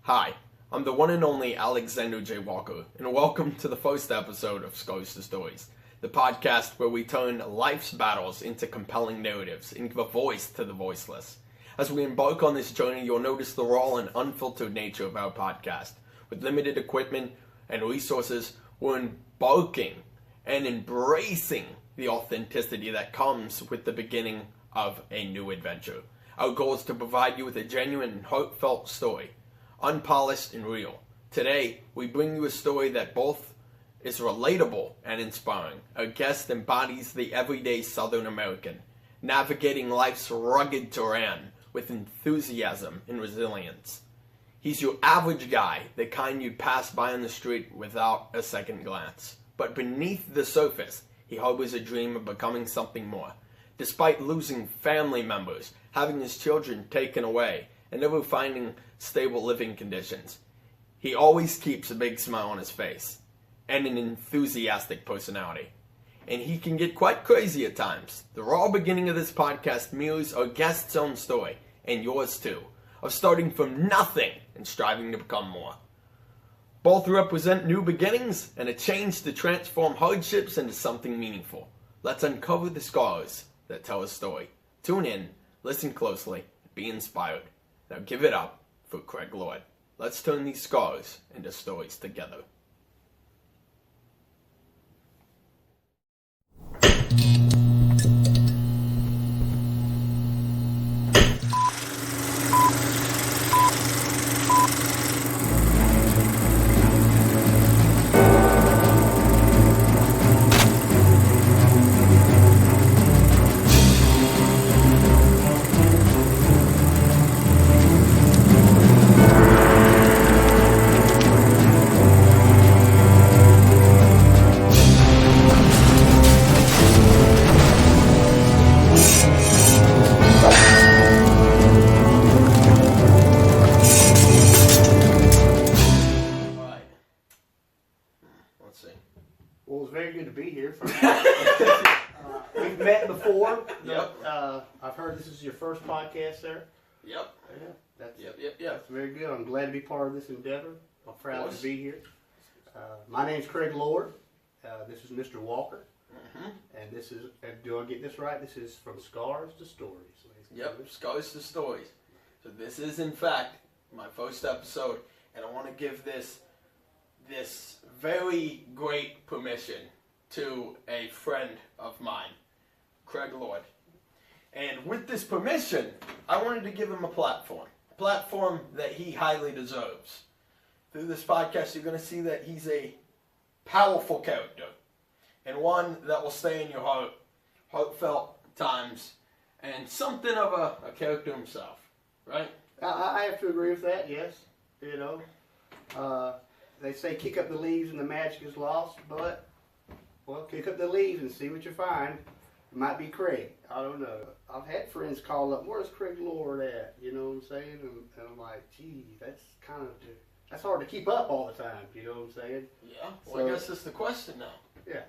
Hi, I'm the one and only Alexander J. Walker, and welcome to the first episode of Scars to Stories, the podcast where we turn life's battles into compelling narratives and give a voice to the voiceless. As we embark on this journey, you'll notice the raw and unfiltered nature of our podcast. With limited equipment and resources, we're embarking and embracing the authenticity that comes with the beginning of a new adventure. Our goal is to provide you with a genuine and heartfelt story, unpolished and real. Today, we bring you a story that both is relatable and inspiring. Our guest embodies the everyday Southern American, navigating life's rugged terrain with enthusiasm and resilience. He's your average guy, the kind you'd pass by on the street without a second glance. But beneath the surface, he harbors a dream of becoming something more. Despite losing family members, having his children taken away, and never finding stable living conditions, he always keeps a big smile on his face and an enthusiastic personality. And he can get quite crazy at times. The raw beginning of this podcast mirrors our guest's own story, and yours too, of starting from nothing and striving to become more. Both represent new beginnings and a change to transform hardships into something meaningful. Let's uncover the scars that tell a story. Tune in, listen closely, and be inspired. Now give it up for Craig Lord. Let's turn these scars into stories together. Well, it's very good to be here. We've met before. Yep. I've heard this is your first podcast, sir. Yep. Yeah, Yep. that's very good. I'm glad to be part of this endeavor. I'm proud to be here. My name's Craig Lord. This is Mr. Walker. Mm-hmm. And this is, do I get this right? This is From Scars to Stories. Yep, Scars to Stories. So this is, in fact, my first episode, and I want to give this very great permission to a friend of mine, Craig Lord. And with this permission, I wanted to give him a platform that he highly deserves. Through this podcast, you're going to see that he's a powerful character, and one that will stay in your heart, heartfelt times, and something of a character himself, right? I have to agree with that, yes. You know, they say kick up the leaves and the magic is lost, but, well, kick up the leaves and see what you find. It might be Craig. I don't know. I've had friends call up, where's Craig Lord at? You know what I'm saying? And I'm like, gee, that's hard to keep up all the time. You know what I'm saying? Yeah, well, so, I guess that's the question now. Yeah.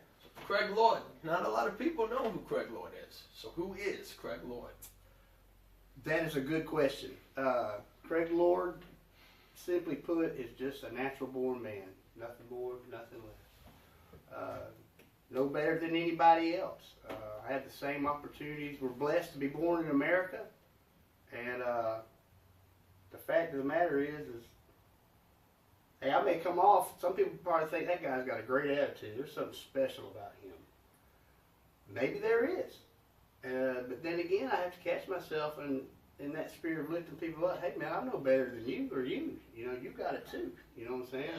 Craig Lord. Not a lot of people know who Craig Lord is. So who is Craig Lord? That is a good question. Craig Lord, simply put, is just a natural-born man. Nothing more, nothing less. No better than anybody else. I had the same opportunities. We're blessed to be born in America. And the fact of the matter is, hey, I may come off, some people probably think that guy's got a great attitude. There's something special about him. Maybe there is. But then again, I have to catch myself in that spirit of lifting people up. Hey, man, I'm no better than you or you. You know, you got it too. You know what I'm saying?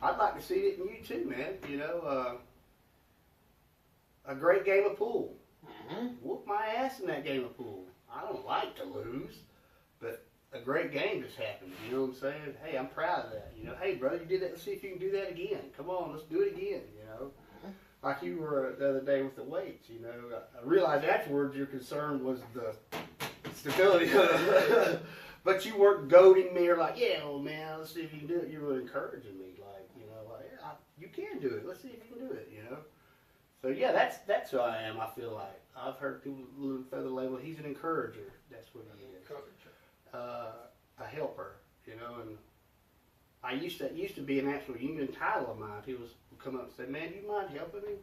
I'd like to see it in you too, man. You know, a great game of pool. Mm-hmm. Whoop my ass in that game of pool. I don't like to lose, but a great game just happened. You know what I'm saying? Hey, I'm proud of that. You know, hey, brother, you did that. Let's see if you can do that again. Come on, let's do it again. You know, like you were the other day with the weights. You know, I realized afterwards your concern was the stability. But you weren't goading me or like, yeah, old man, let's see if you can do it. You were encouraging me, like, you know, like, yeah, you can do it. Let's see if you can do it. You know. So yeah, that's who I am. I feel like I've heard people throw the label. He's an encourager. That's what he is. A helper, you know, and used to be an actual union title of mine. He would come up and say, "Man, do you mind helping me?"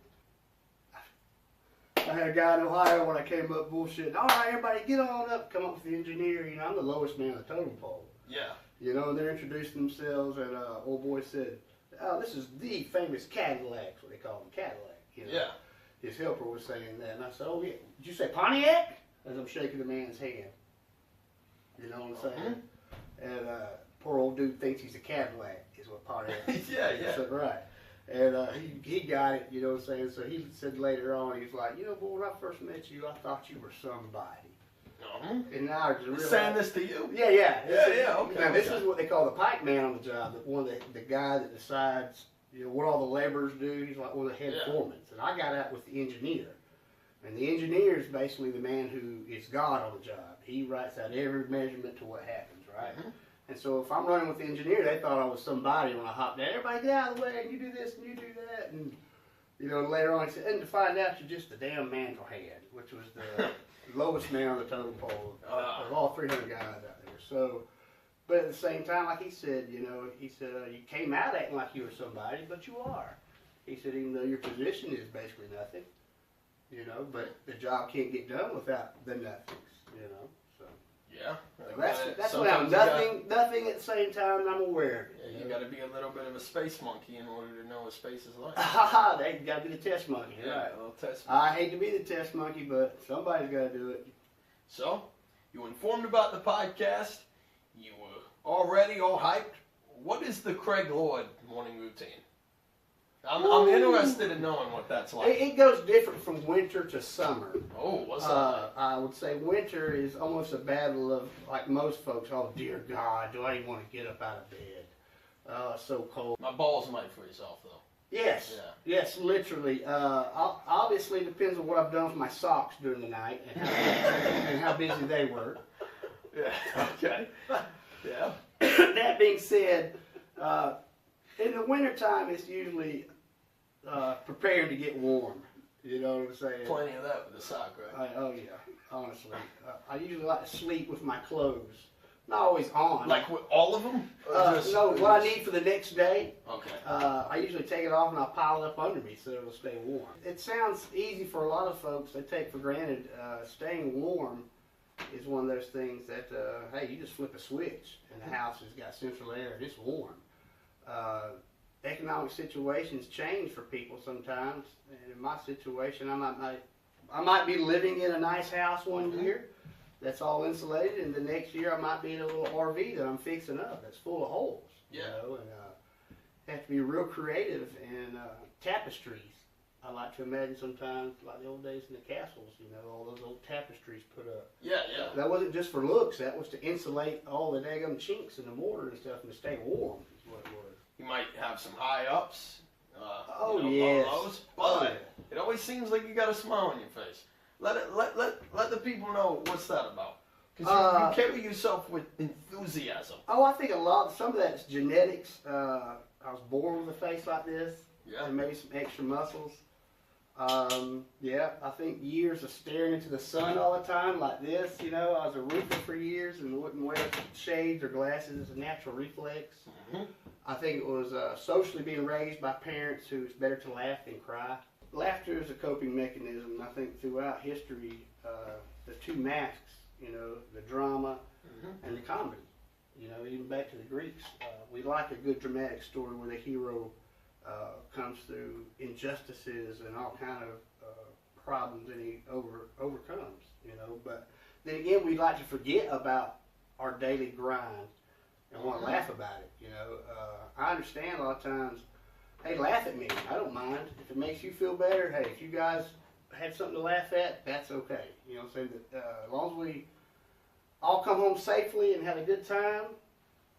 I had a guy in Ohio when I came up bullshitting. "All right, everybody, get on up." Come up with the engineer. You know, I'm the lowest man on the totem pole. Yeah. You know, and they're introducing themselves, and old boy said, "Oh, this is the famous Cadillac," what they call them, Cadillac. You know? Yeah. His helper was saying that, and I said, "Oh yeah, did you say Pontiac?" As I'm shaking the man's hand. You know what I'm saying? And poor old dude thinks he's a Cadillac, is what Pontiac is. Yeah, yeah. So, right. And he got it, you know what I'm saying? So he said later on, he's like, "You know, boy, when I first met you, I thought you were somebody." And now I just realized. Saying this to you? Yeah, yeah. Okay. Now, this is what they call the pipe man on the job, the guy that decides, you know, what all the laborers do. He's like one of the head foremen. And I got out with the engineer. And the engineer is basically the man who is God on the job. He writes out every measurement to what happens, right? And so if I'm running with the engineer, they thought I was somebody when I hopped down. "Everybody get out of the way, and you do this, and you do that." And, you know, later on he said, "And to find out you're just a damn mantle head," which was the lowest man on the totem pole of all 300 guys out there. So, but at the same time, like he said, you know, he said, "You came out acting like you were somebody, but you are." He said, "Even though your position is basically nothing, you know, but the job can't get done without the nothings, you know." So Yeah. that's what I'm nothing at the same time. I'm aware of it. Yeah, you got to be a little bit of a space monkey in order to know what space is like. They got to be the test monkey, Yeah, right? a little test monkey. I hate to be the test monkey, but somebody's got to do it. So, you informed about the podcast. You were already all hyped. What is the Craig Lord morning routine? I'm interested in knowing what that's like. It goes different from winter to summer. Oh, what's that like? I would say winter is almost a battle of, like most folks, "Oh, dear God, do I even want to get up out of bed? Oh, it's so cold." My balls might freeze off, though. Yes. Yeah. Yes, literally. Obviously, it depends on what I've done with my socks during the night and how busy they were. Yeah, okay. Yeah. That being said, in the wintertime, it's usually preparing to get warm. You know what I'm saying? Plenty of that with the sock, right? Oh, yeah. Honestly. I usually like to sleep with my clothes. Not always on. Like with all of them? No, what I need for the next day. Okay. I usually take it off and I'll pile it up under me so it'll stay warm. It sounds easy for a lot of folks. They take for granted staying warm is one of those things that, hey, you just flip a switch and the house has got central air and it's warm. Economic situations change for people sometimes. And in my situation, I might be living in a nice house one year that's all insulated, and the next year I might be in a little RV that I'm fixing up that's full of holes. Yeah. You know, and have to be real creative. And tapestries, I like to imagine sometimes, like the old days in the castles, you know, all those old tapestries put up. Yeah, yeah. That wasn't just for looks, that was to insulate all the daggum chinks in the mortar and stuff and to stay warm, is what it was. You might have some high ups. Yes. Lows, but it always seems like you got a smile on your face. Let the people know what's that about. Because you carry yourself with enthusiasm. Oh, I think some of that is genetics. I was born with a face like this. Yeah. And maybe some extra muscles. Yeah, I think years of staring into the sun all the time like this, you know. I was a roofer for years and wouldn't wear shades or glasses as a natural reflex. Mm-hmm. I think it was socially being raised by parents who it's better to laugh than cry. Laughter is a coping mechanism. I think throughout history, the two masks, you know, the drama and the comedy. You know, even back to the Greeks, we like a good dramatic story where the hero comes through injustices and all kind of problems and he overcomes, you know. But then again, we like to forget about our daily grind and want to laugh about it, you know. I understand a lot of times, hey, laugh at me. I don't mind. If it makes you feel better, hey, if you guys had something to laugh at, that's okay. You know what I'm saying? As long as we all come home safely and have a good time,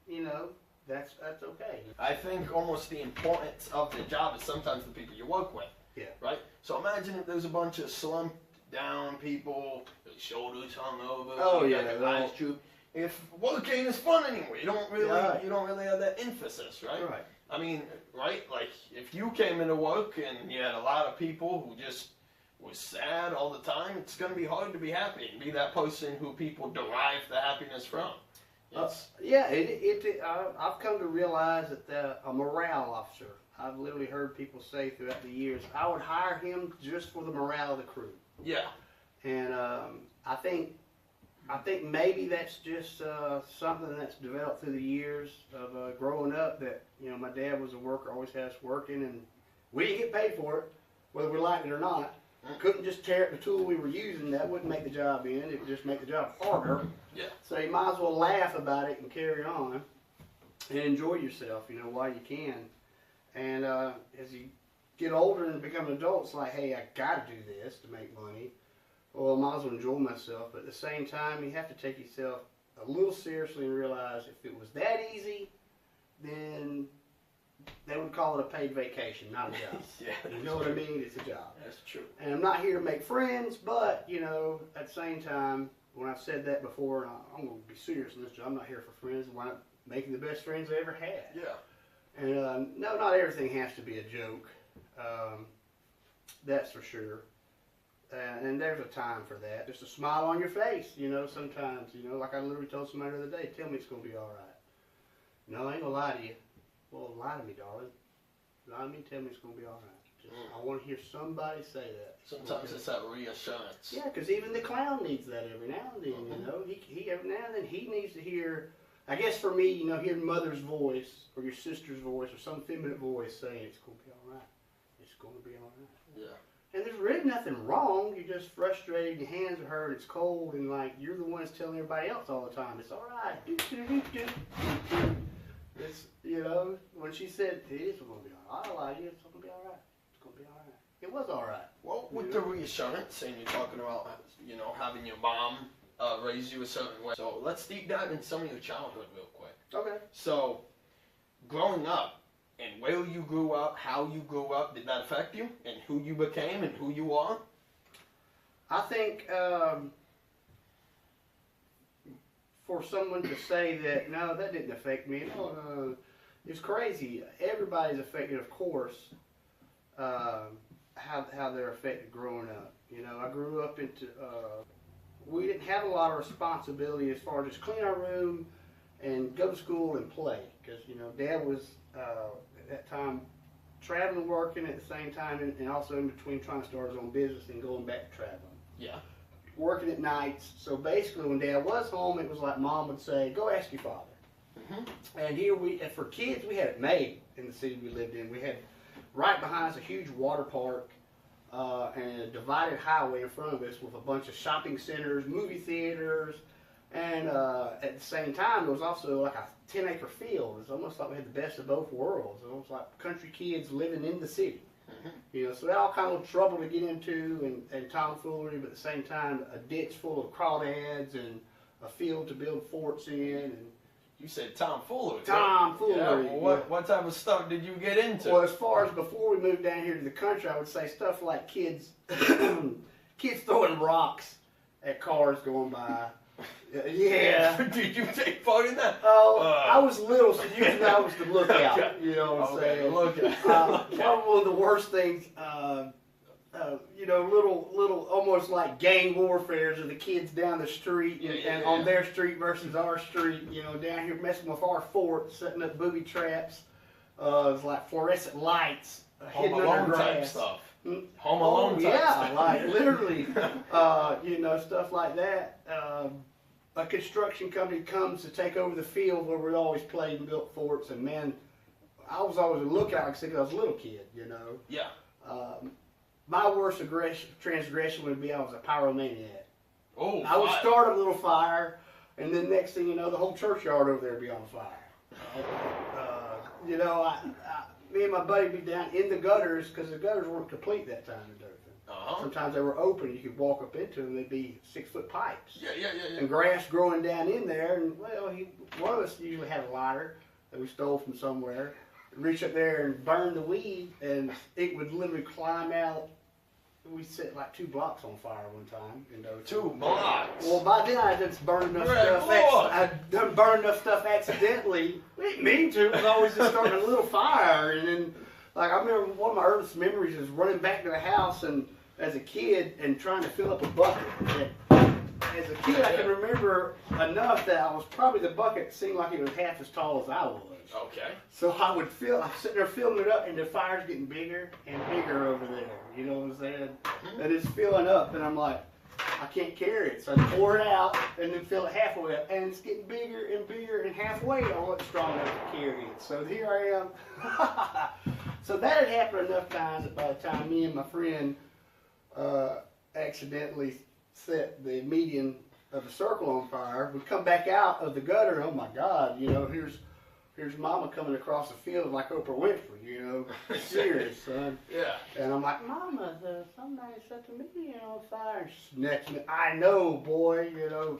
you know, that's okay. I think almost the importance of the job is sometimes the people you work with. Yeah. Right? So imagine if there's a bunch of slumped down people, their shoulders hung over, Oh, you yeah, got your eyes drooped. If working is fun anyway, you don't really have that emphasis, right? Right. I mean, right? Like if you came into work and you had a lot of people who just was sad all the time, it's going to be hard to be happy and be that person who people derive the happiness from. I've come to realize that a morale officer, I've literally heard people say throughout the years, I would hire him just for the morale of the crew. Yeah. And I think maybe that's just something that's developed through the years of growing up. That my dad was a worker, always has working, and we didn't get paid for it, whether we liked it or not. Couldn't just tear up the tool we were using. That wouldn't make the job end. It would just make the job harder. Yeah. So you might as well laugh about it and carry on and enjoy yourself, while you can. And as you get older and become an adult, it's like, hey, I got to do this to make money. Well, I might as well enjoy myself. But at the same time, you have to take yourself a little seriously and realize if it was that easy, then they would call it a paid vacation, not a job. Yeah, you know what I mean? It's a job. That's true. And I'm not here to make friends, but, at the same time, when I've said that before, and I'm going to be serious in this job, I'm not here for friends. I'm making the best friends I ever had. Yeah. And no, not everything has to be a joke. That's for sure. And there's a time for that. Just a smile on your face, sometimes, like I literally told somebody the other day, tell me it's going to be all right. No, I ain't going to lie to you. Well, lie to me, darling. Lie to me, tell me it's going to be all right. I want to hear somebody say that. Sometimes it's that reassurance. Yeah, because even the clown needs that every now and then, He every now and then he needs to hear, I guess for me, hearing mother's voice or your sister's voice or some feminine voice saying it's going to be all right. It's going to be all right. Yeah. And there's really nothing wrong. You're just frustrated, your hands are hurt, it's cold, and you're the one that's telling everybody else all the time, it's all right. It's, when she said, it is going to be all right. I'll lie to you, it's going to be all right. It's going to be all right. It was all right. Well, with the reassurance, and you're talking about, having your mom raise you a certain way. So let's deep dive into some of your childhood real quick. Okay. So, growing up, and where you grew up, how you grew up, did that affect you? And who you became and who you are? I think for someone to say that, no, that didn't affect me, no, it's crazy. Everybody's affected, of course, how they're affected growing up. I grew up we didn't have a lot of responsibility as far as just clean our room and go to school and play. Because, Dad was, at that time, traveling, working at the same time, and also in between trying to start his own business and going back to traveling. Yeah. Working at nights. So basically, when Dad was home, it was like Mom would say, go ask your father. Mm-hmm. And for kids, we had it made in the city we lived in. We had, right behind us, a huge water park and a divided highway in front of us with a bunch of shopping centers, movie theaters, and at the same time, there was also like a 10-acre field. It's almost like we had the best of both worlds. It was like country kids living in the city. Mm-hmm. So that all kind of trouble to get into and tomfoolery, but at the same time, a ditch full of crawdads and a field to build forts in. And you said tomfoolery. Tomfoolery. Yeah, well, what type of stuff did you get into? Well, as far as before we moved down here to the country, I would say stuff like kids throwing rocks at cars going by. Yeah. Did you take part in that? Oh, I was little, so usually I was the lookout. Okay. You know what I'm saying? Lookout. Probably one of the worst things, little almost like gang warfares of the kids down the street and on their street versus our street. Down here messing with our fort, setting up booby traps. It's like fluorescent lights hidden under grass. Type stuff. Home Alone type stuff. Like literally, stuff like that. A construction company comes to take over the field where we always played and built forts, and man, I was always a lookout because I was a little kid, Yeah. My worst transgression would be I was a pyromaniac. Oh, I would start a little fire, and then next thing you know, the whole churchyard over there would be on fire. Me and my buddy would be down in the gutters because the gutters weren't complete that time in Dothan. Uh-huh. Sometimes they were open. You could walk up into them. They'd be 6-foot pipes. Yeah. And grass growing down in there. And, one of us usually had a lighter that we stole from somewhere. Reach up there and burn the weed, and it would literally climb out. We set like 2 blocks on fire one time in Dothan. 2 blocks? Well, by then I just burned enough stuff. I done burned enough stuff accidentally. We didn't mean to. It was always just starting a little fire. And then, I remember one of my earliest memories is running back to the house and as a kid and trying to fill up a bucket. as a kid, I can remember enough that I was probably the bucket seemed like it was half as tall as I was. Okay. So I'm sitting there filling it up, and the fire's getting bigger and bigger over there. You know what I'm saying? And it's filling up, and I'm like, I can't carry it. So I pour it out, and then fill it halfway up, and it's getting bigger and bigger, and halfway I wasn't strong enough to carry it. So here I am. So that had happened enough times that by the time me and my friend accidentally set the median of the circle on fire, we come back out of the gutter, and oh my God, you know, here's Mama coming across the field like Oprah Winfrey, you know, serious, son. Yeah. And I'm like, Mama, somebody set the median on fire. And she's next to me, I know, boy, you know.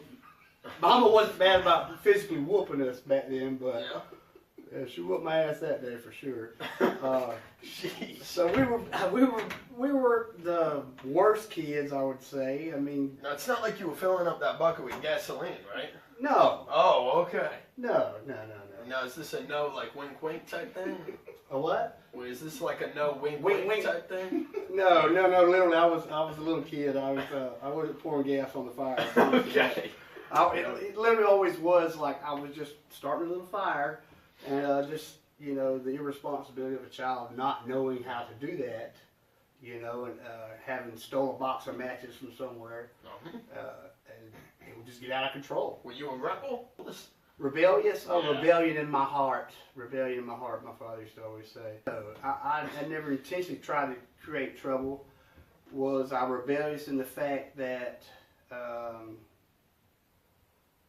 Mama wasn't bad about physically whooping us back then, but she whooped my ass that day for sure. So we were the worst kids, I would say. I mean, now it's not like you were filling up that bucket with gasoline, right? No. Oh, okay. No. Now is this a no like wink wink type thing? A what? Well, is this like a no wink wink type thing? No. Literally, I was a little kid. I wasn't pouring gas on the fire. Okay. It literally always was like I was just starting a little fire. And just, you know, the irresponsibility of a child not knowing how to do that, you know, and having stole a box of matches from somewhere, and it would just get out of control. Were you a rebel? Rebellious? Oh, Yeah. rebellion in my heart. Rebellion in my heart, my father used to always say. So, I never intentionally tried to create trouble. Was I rebellious in the fact that...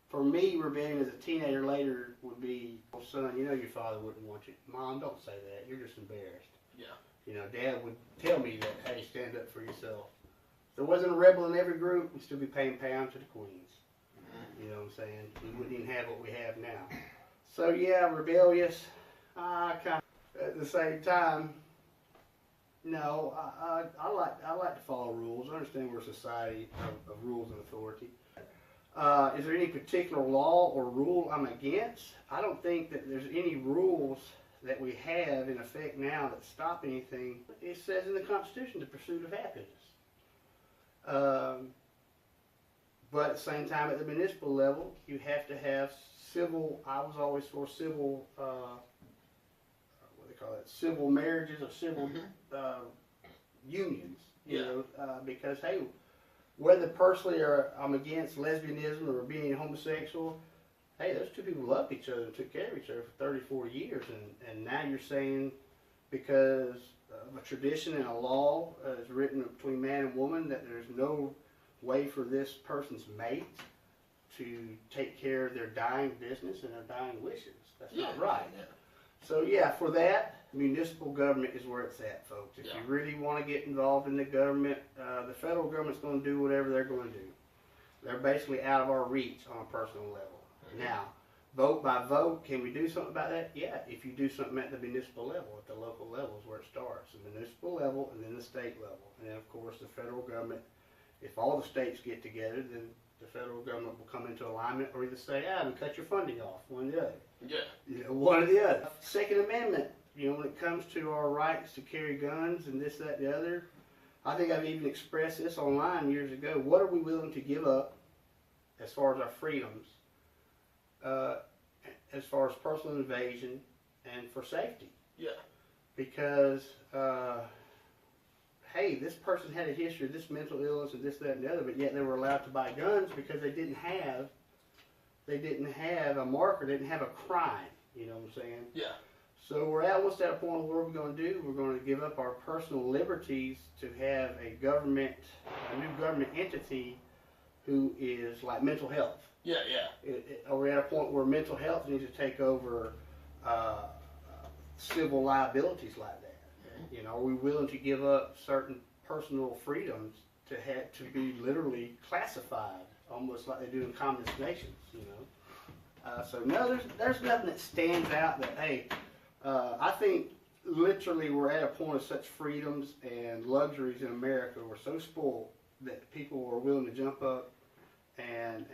for me, rebellion as a teenager later would be, well, son, you know your father wouldn't want you. Mom, don't say that. You're just embarrassed. Yeah. You know, Dad would tell me that, hey, stand up for yourself. If there wasn't a rebel in every group, we'd still be paying pound to the queens. You know what I'm saying? We wouldn't even have what we have now. So, yeah, rebellious. Kind of, at the same time, no, I like to follow rules. I understand we're a society of rules and authority. Is there any particular law or rule I'm against? I don't think that there's any rules that we have in effect now that stop anything. It says in the Constitution, the pursuit of happiness. But at the same time, at the municipal level, you have to have civil, I was always for civil, what do they call it, civil marriages or civil unions, you know, because, hey, whether personally or I'm against lesbianism or being homosexual, hey, those two people loved each other and took care of each other for 30, 40 years. And now you're saying because of a tradition and a law is written between man and woman that there's no way for this person's mate to take care of their dying business and their dying wishes. That's not right. Yeah. So, yeah, for that, municipal government is where it's at, folks. If you really want to get involved in the government, the federal government's going to do whatever they're going to do. They're basically out of our reach on a personal level. Now, vote by vote, can we do something about that? Yeah, if you do something at the municipal level, at the local level is where it starts. The municipal level and then the state level. And then, of course, the federal government. If all the states get together, then the federal government will come into alignment or either say, and cut your funding off, one or the other. Yeah. You know, one or the other. Second Amendment, you know, when it comes to our rights to carry guns and this, that, and the other, I think I've even expressed this online years ago. What are we willing to give up as far as our freedoms, as far as personal invasion and for safety? Yeah. Because, hey, this person had a history of this mental illness and this, that, and the other, but yet they were allowed to buy guns because they didn't have a marker, they didn't have a crime. You know what I'm saying? Yeah. So we're almost at a point where we're going to do. We're going to give up our personal liberties to have a new government entity who is like mental health. Yeah, yeah. We're at a point where mental health needs to take over civil liabilities like that. Mm-hmm. You know, are we willing to give up certain personal freedoms to be literally classified, almost like they do in communist nations? You know. So no, there's nothing that stands out that, hey, I think literally we're at a point of such freedoms and luxuries in America. We're so spoiled that people are willing to jump up and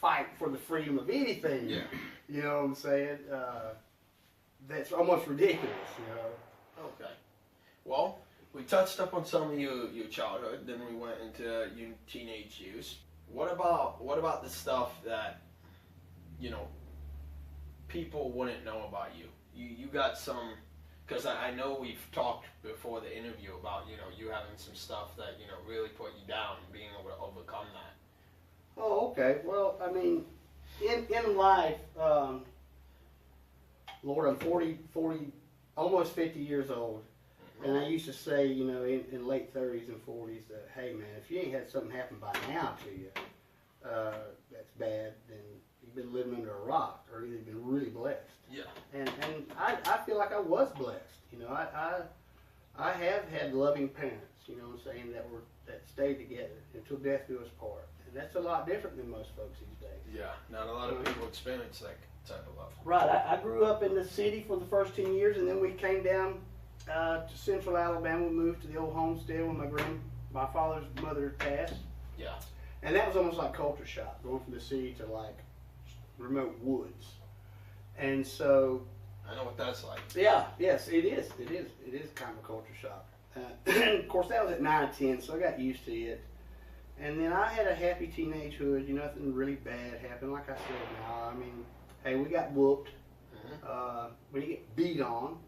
fight for the freedom of anything. Yeah. You know what I'm saying? That's almost ridiculous, you know. Okay. Well, we touched up on some of your childhood, then we went into your teenage years. What about the stuff that, you know, people wouldn't know about you? You got some, because I know we've talked before the interview about, you know, you having some stuff that, you know, really put you down and being able to overcome that. Oh, okay. Well, I mean, in life, Lord, I'm 40, almost 50 years old. And I used to say, you know, in late 30s and 40s that, hey, man, if you ain't had something happen by now to you that's bad, then you've been living under a rock, or you've been really blessed. Yeah. And I feel like I was blessed. You know, I have had loving parents, you know what I'm saying, that stayed together until death do us part. And that's a lot different than most folks these days. Yeah, not a lot of people experience that type of love. Right. I grew up in the city for the first 10 years, and then we came down to central Alabama. We moved to the old homestead when my father's mother passed. Yeah. And that was almost like culture shock, going from the city to like remote woods. And so, I know what that's like. yeah, yes, it is. It is kind of a culture shock. Of course, that was at 9 or 10, so I got used to it. And then I had a happy teenagehood. You know, nothing really bad happened. Like I said, now, I mean, hey, we got whooped. When you get beat on,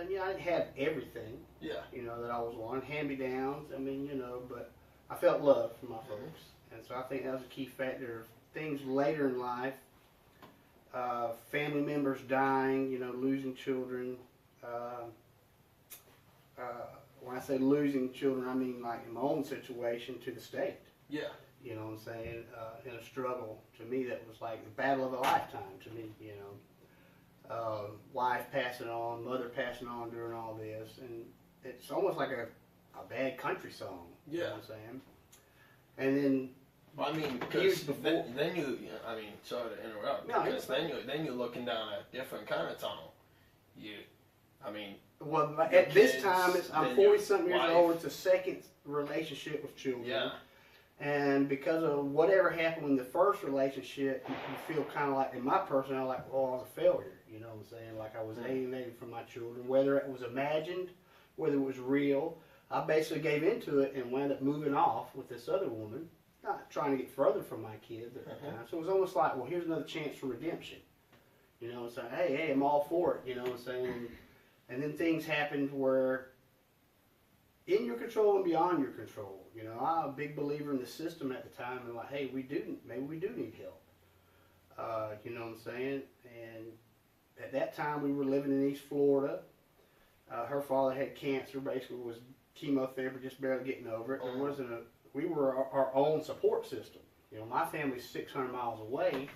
you know, I didn't have everything. Yeah. You know, that I was wanting. Hand-me-downs, I mean, you know, but I felt love from my folks. And so I think that was a key factor. Things later in life, family members dying, you know, losing children. When I say losing children, I mean like in my own situation to the state. Yeah. You know what I'm saying? In a struggle, to me, that was like the battle of a lifetime to me, you know. Wife passing on, mother passing on during all this. And it's almost like a bad country song. Yeah. You know what I'm saying? And then, well, I mean, because then you, I mean, sorry to interrupt, no, because then you're looking down a different kind of tunnel. I mean, well, at this time, I'm 40-something years wife. old. It's a second relationship with children. Yeah. And because of whatever happened in the first relationship, you feel kind of like, in my personality, like, oh, I was a failure. You know what I'm saying? Like I was alienated from my children, whether it was imagined, whether it was real. I basically gave into it and wound up moving off with this other woman, not trying to get further from my kids at the time. So it was almost like, well, here's another chance for redemption. You know what I'm saying? Hey, I'm all for it. You know what I'm saying? And then things happened where in your control and beyond your control. You know, I'm a big believer in the system at the time, and like, hey, maybe we do need help. You know what I'm saying? And at that time, we were living in East Florida. Her father had cancer, basically was chemotherapy, just barely getting over it. There wasn't we were our own support system. You know, my family's 600 miles away.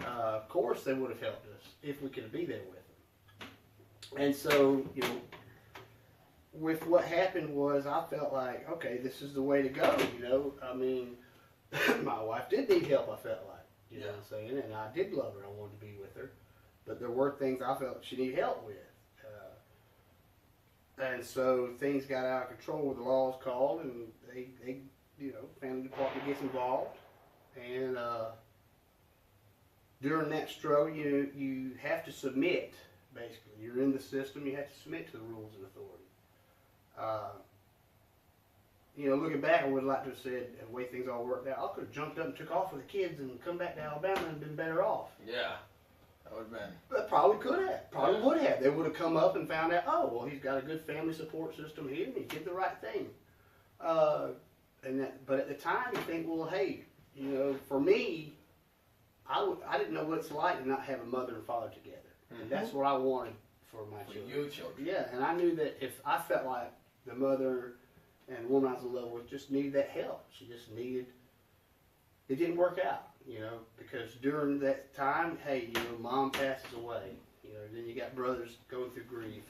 Of course, they would have helped us if we could be there with them. And so, you know, with what happened was I felt like, okay, this is the way to go, you know. I mean, my wife did need help, I felt like, you know what I'm saying, and I did love her, I wanted to be with her, but there were things I felt she needed help with. And so things got out of control, the laws called, and they you know, family department gets involved, and during that struggle, you have to submit, basically. You're in the system, you have to submit to the rules and authority. You know, looking back, I would like to have said, the way things all worked out, I could have jumped up and took off with the kids and come back to Alabama and been better off. Yeah, that would have been. But probably could have. Probably would have. They would have come up and found out, oh, well, he's got a good family support system here, and he did the right thing. But at the time, you think, well, hey, you know, for me, I didn't know what it's like to not have a mother and father together. And that's what I wanted for my children. For your children. Yeah, and I knew that if I felt like the mother and the woman I was in love with just needed that help. She just needed, it didn't work out, you know, because during that time, hey, you know, mom passes away. You know, then you got brothers going through grief.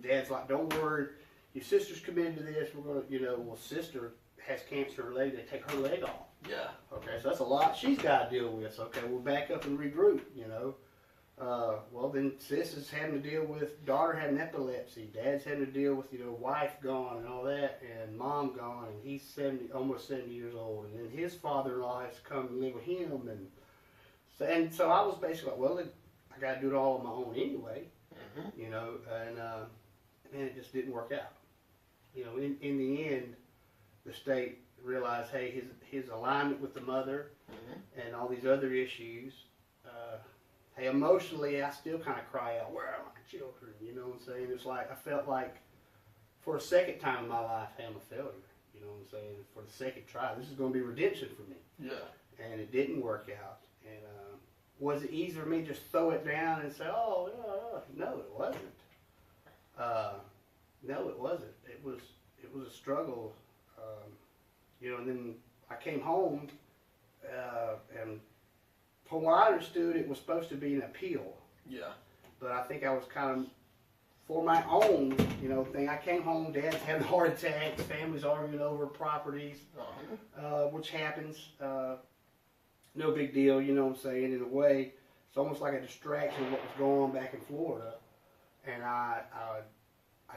Dad's like, don't worry, your sister's committed to this. We're going to, you know, well, sister has cancer in her leg. They take her leg off. Yeah. Okay, so that's a lot she's got to deal with. So, okay, we'll back up and regroup, you know. Well, then sis is having to deal with daughter having epilepsy. Dad's having to deal with, you know, wife gone and all that, and mom gone, and he's almost 70 years old. And then his father-in-law has to come and live with him. And so I was basically like, well, I got to do it all on my own anyway, you know, and man, it just didn't work out. You know, in the end, the state realized, hey, his alignment with the mother and all these other issues. Hey, emotionally, I still kind of cry out, where are my children? You know what I'm saying? It's like I felt like for a second time in my life, hey, I'm a failure. You know what I'm saying? For the second try, this is going to be redemption for me. Yeah. And it didn't work out. And was it easy for me to just throw it down and say, oh, no, it wasn't. No, it wasn't. It was a struggle. You know, and then I came home, and from what I understood, it was supposed to be an appeal. Yeah. But I think I was kind of, for my own, you know, thing. I came home, Dad's having heart attacks, families arguing over properties, which happens. No big deal, you know what I'm saying. In a way, it's almost like a distraction of what was going on back in Florida, and I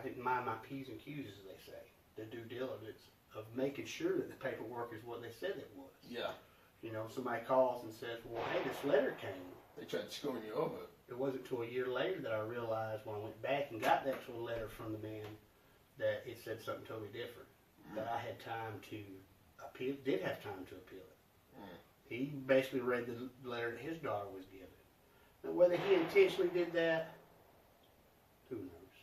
didn't mind my P's and Q's, as they say, the due diligence of making sure that the paperwork is what they said it was. Yeah. You know, somebody calls and says, well, hey, this letter came. They tried screwing you over. It wasn't until a year later that I realized when I went back and got the actual letter from the man that it said something totally different. That I had time to appeal, did have time to appeal it. He basically read the letter that his daughter was given. Now, whether he intentionally did that, who knows?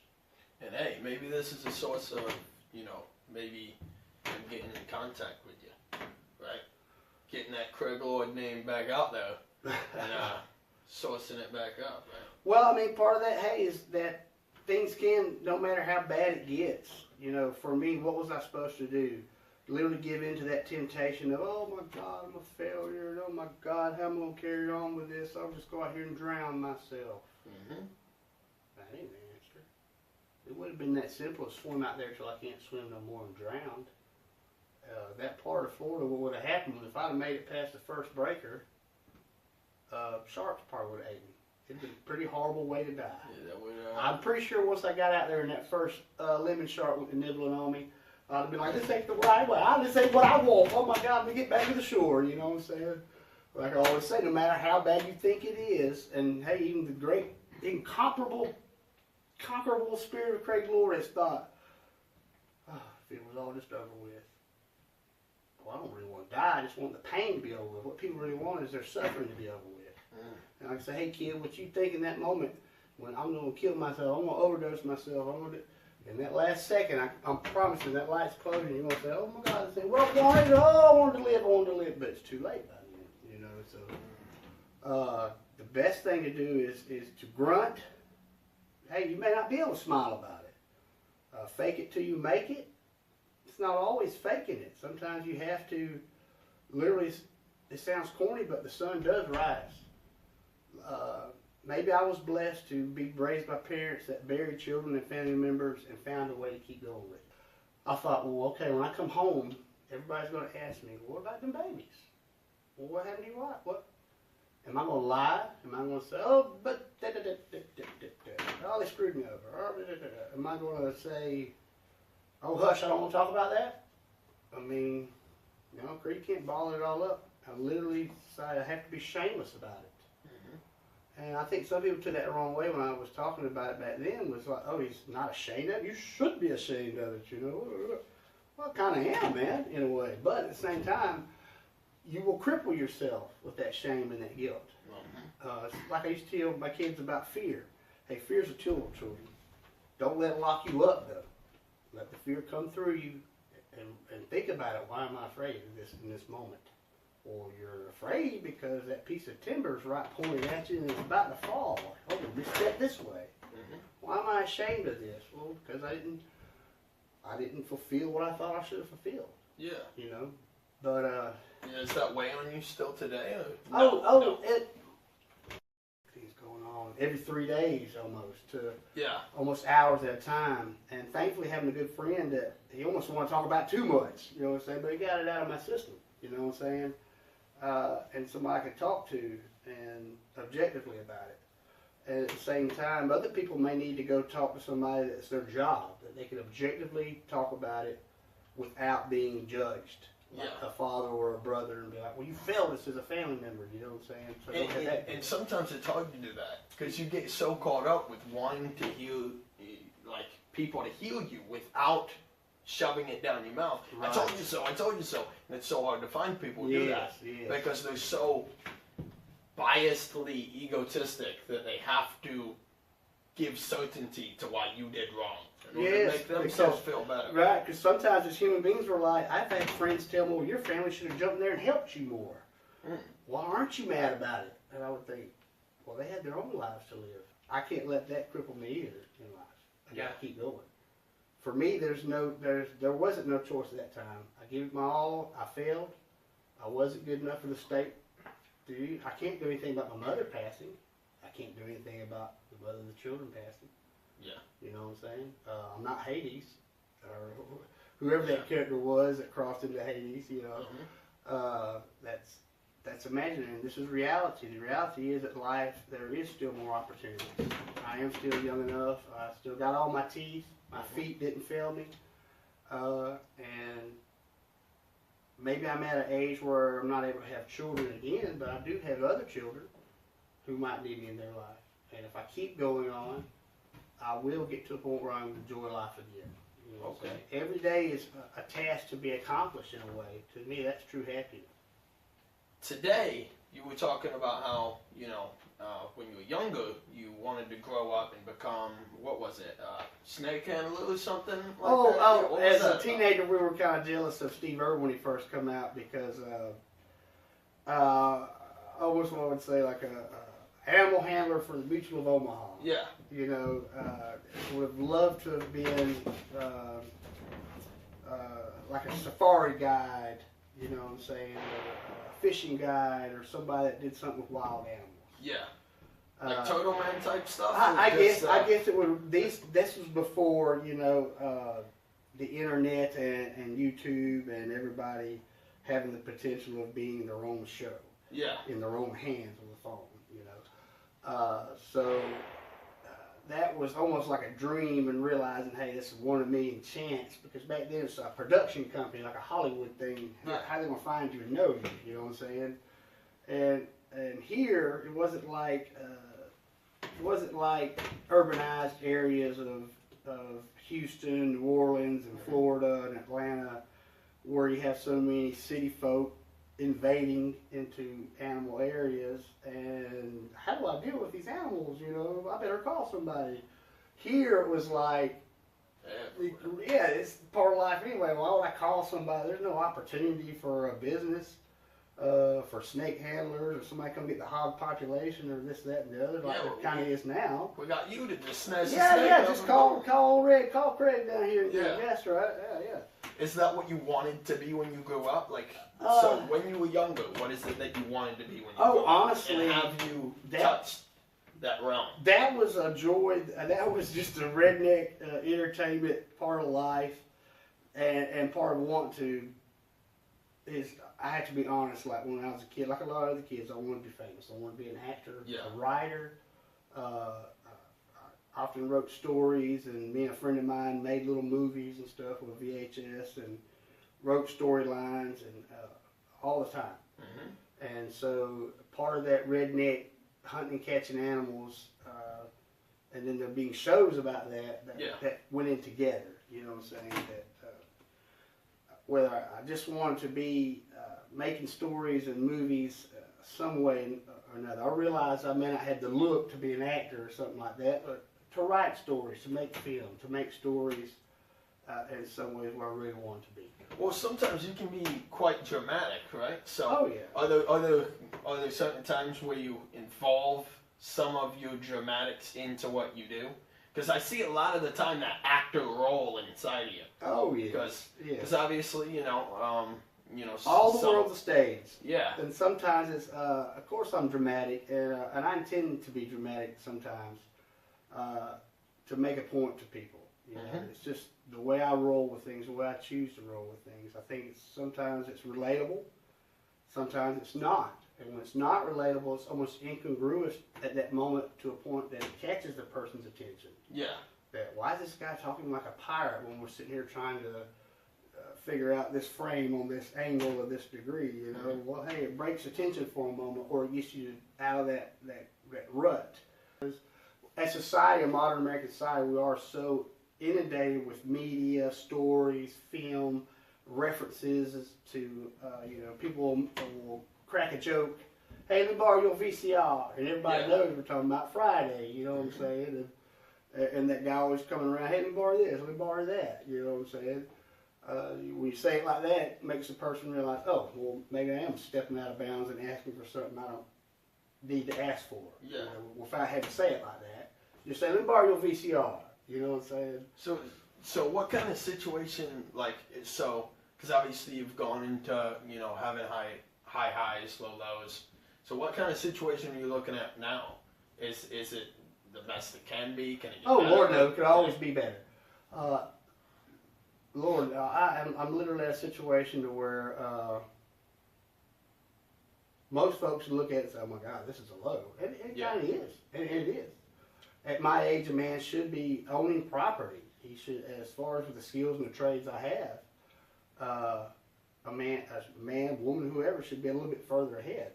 And hey, maybe this is a source of, you know, maybe him getting in contact with you, right? Getting that Craig Lloyd name back out there and sourcing it back up, right? Well, I mean, part of that, hey, is that things can, no matter how bad it gets, you know, for me, what was I supposed to do? Literally give in to that temptation of, oh my God, I'm a failure. Oh my God, how am I going to carry on with this? I'll just go out here and drown myself. That ain't the answer. It would have been that simple as swim out there till I can't swim no more and drowned. That part of Florida, what would have happened was if I'd have made it past the first breaker, sharks probably would have ate me. It'd been a pretty horrible way to die. Yeah, that would, I'm pretty sure once I got out there and that first lemon shark went nibbling on me, I'd have been like, this ain't the right way. This ain't what I want. Oh my God, let me get back to the shore. You know what I'm saying? Like I always say, no matter how bad you think it is, and hey, even the great, incomparable spirit of Craig Lloyd has thought, if it was all just over with, well, I don't really want to die. I just want the pain to be over with. What people really want is their suffering to be over with. And I can say, hey kid, what you think in that moment when I'm going to kill myself, I'm going to overdose myself, in that last second, I'm promising that light's closing, you're going to say, oh my God, I say, well, I wanted to live, but it's too late by then, you know, so the best thing to do is to grunt. Hey, you may not be able to smile about it. Fake it till you make it. It's not always faking it. Sometimes you have to literally, it sounds corny, but the sun does rise. Maybe I was blessed to be raised by parents that buried children and family members and found a way to keep going with it. I thought, well, okay, when I come home, everybody's going to ask me, what about them babies? Well, what happened to your wife? What? Am I going to lie? Am I going to say, oh, but oh, they screwed me over? Am I going to say, oh, hush, I don't want to talk about that? I mean, you know, you can't ball it all up. I literally decided I have to be shameless about it. And I think some people took that the wrong way when I was talking about it back then. Was like, oh, he's not ashamed of it. You should be ashamed of it, you know. Well, I kind of am, man, in a way. But at the same time, you will cripple yourself with that shame and that guilt. Like I used to tell my kids about fear. Hey, fear's a tool, children. Don't let it lock you up, though. Let the fear come through you and think about it. Why am I afraid of this in this moment? Or you're afraid because that piece of timber is right pointed at you and it's about to fall. Oh, we step this way. Why am I ashamed of this? Well, because I didn't fulfill what I thought I should have fulfilled. Yeah. You know, but yeah, is that weighing on you still today? Or no? Things going on every 3 days almost to almost hours at a time. And thankfully, having a good friend that he almost want to talk about too much. You know what I'm saying? But he got it out of my system. You know what I'm saying? And somebody I could talk to and objectively about it. And at the same time, other people may need to go talk to somebody that's their job, that they can objectively talk about it without being judged, like a father or a brother, and be like, well, you failed us as a family member, you know what I'm saying? So and sometimes it's hard to do that, because you get so caught up with wanting to heal, like people to heal you without shoving it down your mouth. Right. I told you so, I told you so. And it's so hard to find people who do that. Yes. Because they're so biasedly egotistic that they have to give certainty to why you did wrong. In order to make themselves feel better. Right, because sometimes as human beings we're like, I've had friends tell me, well, your family should have jumped in there and helped you more. Why aren't you mad about it? And I would think, well, they had their own lives to live. I can't let that cripple me either in life. I gotta keep going. For me, there wasn't no choice at that time. I gave it my all. I failed. I wasn't good enough for the state. Dude, I can't do anything about my mother passing. I can't do anything about the mother of the children passing. Yeah. You know what I'm saying? I'm not Hades, or whoever that character was that crossed into Hades. You know, that's imaginary. This is reality. The reality is that life, there is still more opportunity. I am still young enough. I still got all my teeth. My feet didn't fail me, and maybe I'm at an age where I'm not able to have children again, but I do have other children who might need me in their life. And if I keep going on, I will get to a point where I enjoy life again. You know what I'm saying? Every day is a task to be accomplished in a way. To me, that's true happiness. Today, you were talking about how, when you were younger, you wanted to grow up and become, what was it, snake handler or something like that? As a teenager, we were kind of jealous of Steve Irwin when he first came out because, almost what I would say, like a animal handler for the Mutual of Omaha. Yeah. You know, would have loved to have been like a safari guide, you know what I'm saying, or a fishing guide, or somebody that did something with wild animals. Yeah. Like Total Man type stuff? I guess it would. This was before, the internet and YouTube and everybody having the potential of being their own show. Yeah. In their own hands on the phone, So that was almost like a dream, and realizing, hey, this is 1 in a million chance, because back then it's a production company, like a Hollywood thing. How they gonna find you and know you? You know what I'm saying? And here it wasn't like urbanized areas of Houston, New Orleans, and Florida and Atlanta, where you have so many city folk invading into animal areas, and how do I deal with these animals? I better call somebody. Here it was like, it's part of life anyway. Why would I call somebody? There's no opportunity for a business, for snake handlers, or somebody come get the hog population, or this, that, and the other, like it kind of is now. We got you to just snatch the snake. Yeah, just call Craig down here and get a guest, right? Yeah. Is that what you wanted to be when you grew up? So when you were younger, what is it that you wanted to be when you grew up? Honestly, and have you touched that realm? That was a joy. That was just a redneck entertainment part of life, and part of want to is, I have to be honest, like when I was a kid, like a lot of other kids, I wanted to be famous. I wanted to be an actor, a writer. I often wrote stories, and me and a friend of mine made little movies and stuff with VHS, and wrote storylines and all the time. Mm-hmm. And so part of that redneck hunting and catching animals, and then there being shows about that went in together. You know what I'm saying? That whether I just wanted to be making stories and movies some way or another. I realized I may not have the look to be an actor or something like that, but to write stories, to make film, to make stories in some ways where I really want to be. Well, sometimes you can be quite dramatic, right? So, are there certain times where you involve some of your dramatics into what you do? Because I see a lot of the time that actor role inside of you. Oh, yes. Because obviously, all the world's a stage. Yeah. And sometimes it's, of course I'm dramatic, and I intend to be dramatic sometimes to make a point to people. It's just the way I roll with things, the way I choose to roll with things. I think sometimes it's relatable, sometimes it's not. And when it's not relatable, it's almost incongruous at that moment to a point that it catches the person's attention. Yeah. That, why is this guy talking like a pirate when we're sitting here trying to figure out this frame on this angle or this degree? Well, hey, it breaks attention for a moment, or it gets you out of that rut. As society, a modern American society, we are so inundated with media, stories, film, references to, people will crack a joke. Hey, let me borrow your VCR. And everybody knows we're talking about Friday, you know what I'm saying? And that guy always coming around, hey, let me borrow this, let me borrow that, you know what I'm saying? When you say it like that, it makes the person realize, oh, well, maybe I am stepping out of bounds and asking for something I don't need to ask for. Yeah. Well, if I had to say it like that, just say, let me borrow your VCR, you know what I'm saying? So what kind of situation, because obviously you've gone into, having high highs, low lows. So what kind of situation are you looking at now? Is it the best it can be? Can it get better? Lord, no, it could always be better. Lord, I'm literally in a situation to where most folks look at it and say, oh my God, this is a low. And it kind of is. And it is. At my age, a man should be owning property. He should, as far as with the skills and the trades I have, a man, woman, whoever should be a little bit further ahead.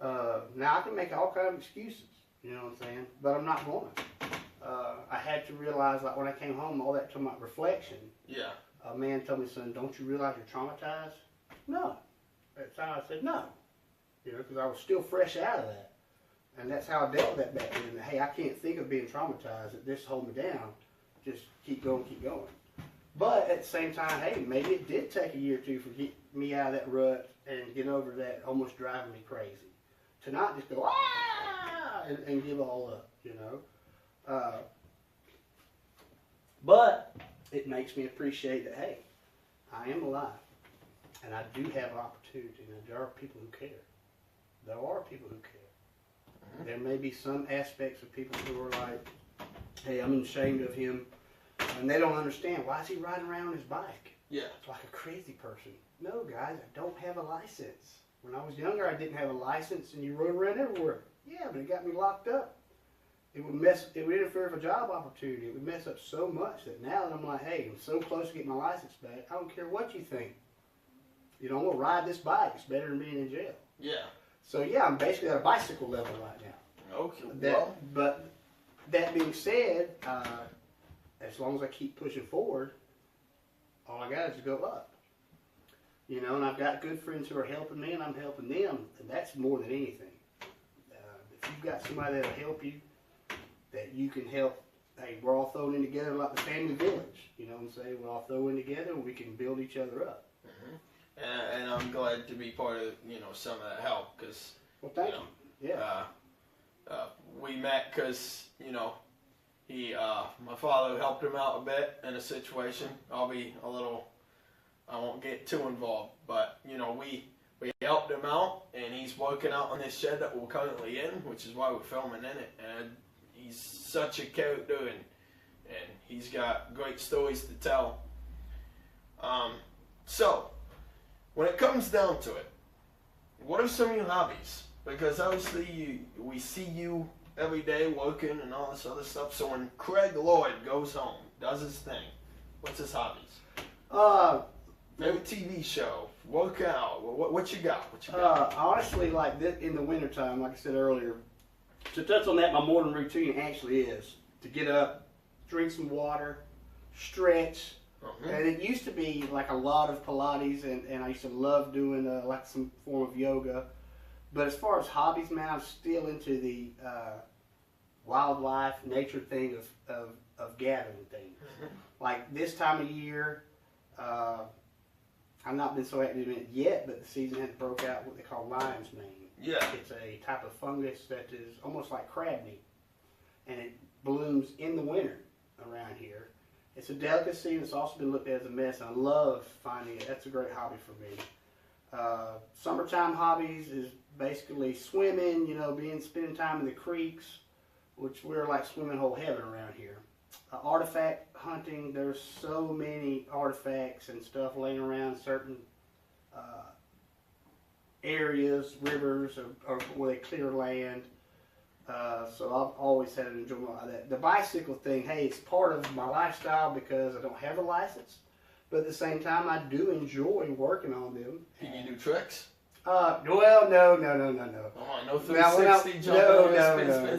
Now I can make all kinds of excuses, you know what I'm saying? But I'm not going to. I had to realize, like when I came home, all that to my reflection. Yeah. A man told me, son, don't you realize you're traumatized? No. At the time I said no, because I was still fresh out of that. And that's how I dealt with that back then. Hey, I can't think of being traumatized. That this hold me down. Just keep going, keep going. But at the same time, hey, maybe it did take a year or two for get me out of that rut and get over that almost driving me crazy. To not just go, and give all up, But it makes me appreciate that, hey, I am alive. And I do have opportunity. And there are people who care. There are people who care. There may be some aspects of people who are like, hey, I'm ashamed of him. And they don't understand, why is he riding around on his bike? Yeah. Like a crazy person. No, guys, I don't have a license. When I was younger, I didn't have a license, and you rode around everywhere. Yeah, but it got me locked up. It would interfere with a job opportunity. It would mess up so much that now that I'm like, hey, I'm so close to getting my license back, I don't care what you think. I'm going to ride this bike. It's better than being in jail. Yeah. So, yeah, I'm basically at a bicycle level right now. Okay. But that being said, as long as I keep pushing forward, all I got is to go up. And I've got good friends who are helping me, and I'm helping them, and that's more than anything. If you've got somebody that'll help you, that you can help, hey, we're all thrown in together like the family village. You know what I'm saying? We're all thrown in together, and we can build each other up. Mm-hmm. And I'm glad to be part of, some of that help, because, well, thank you. Yeah. We met because, my father helped him out a bit in a situation. I won't get too involved, but, we helped him out, and he's working out on this shed that we're currently in, which is why we're filming in it, and he's such a character, and he's got great stories to tell. So, when it comes down to it, what are some of your hobbies? Because obviously we see you every day working and all this other stuff, so when Craig Lloyd goes home, does his thing, what's his hobbies? Favorite TV show, workout, what you got? Honestly, like this, in the wintertime, like I said earlier, to touch on that, my morning routine actually is to get up, drink some water, stretch, and it used to be like a lot of Pilates, and I used to love doing like some form of yoga. But as far as hobbies, man, I'm still into the wildlife, nature thing of gathering things. Like this time of year, I've not been so active in it yet, but the season has broke out what they call lion's mane. Yeah. It's a type of fungus that is almost like crab meat, and it blooms in the winter around here. It's a delicacy, and it's also been looked at as a medicine. I love finding it. That's a great hobby for me. Summertime hobbies is basically swimming, spending time in the creeks, which we're like swimming whole heaven around here. Artifact hunting, there's so many artifacts and stuff laying around certain areas, rivers, or where they clear land. So I've always had an enjoyment of that. The bicycle thing, hey, it's part of my lifestyle because I don't have a license. But at the same time, I do enjoy working on them. Can you do tricks? Well, no. Oh, no 360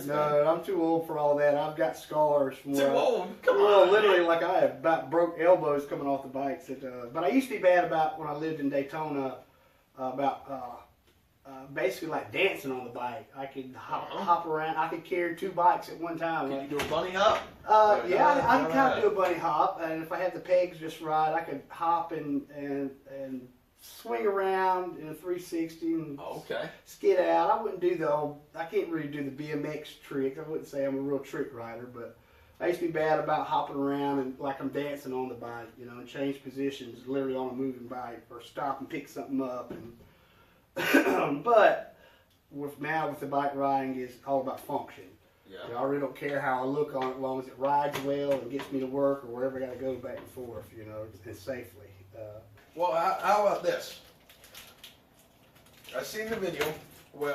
No, I'm too old for all that. I've got scars from Too where old? Come on. Literally, like I have about broke elbows coming off the bikes. But I used to be bad about when I lived in Daytona, basically like dancing on the bike. I could hop around. I could carry 2 bikes at one time. Can you do a bunny hop? Yeah, I can kind of do a bunny hop, and if I had the pegs just right, I could hop and swing around in a 360 and skid out. I wouldn't do I can't really do the BMX trick. I wouldn't say I'm a real trick rider, but I used to be bad about hopping around and like I'm dancing on the bike, and change positions literally on a moving bike, or stop and pick something up. And but with the bike riding, is all about function. Yeah. I really don't care how I look on it, as long as it rides well and gets me to work or wherever I got to go back and forth, and safely. Well, how about this? I seen the video where,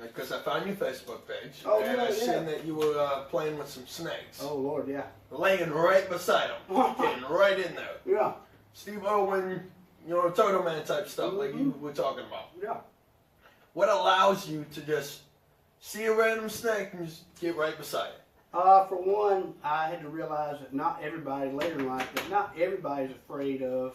because I found your Facebook page, and I seen that you were playing with some snakes. Oh, Lord, yeah. Laying right beside them, getting right in there. Yeah. Steve Irwin, Turtle Man type stuff like you were talking about. Yeah. What allows you to just see a random snake and just get right beside it? For one, I had to realize that not everybody, later in life, but not everybody's afraid of,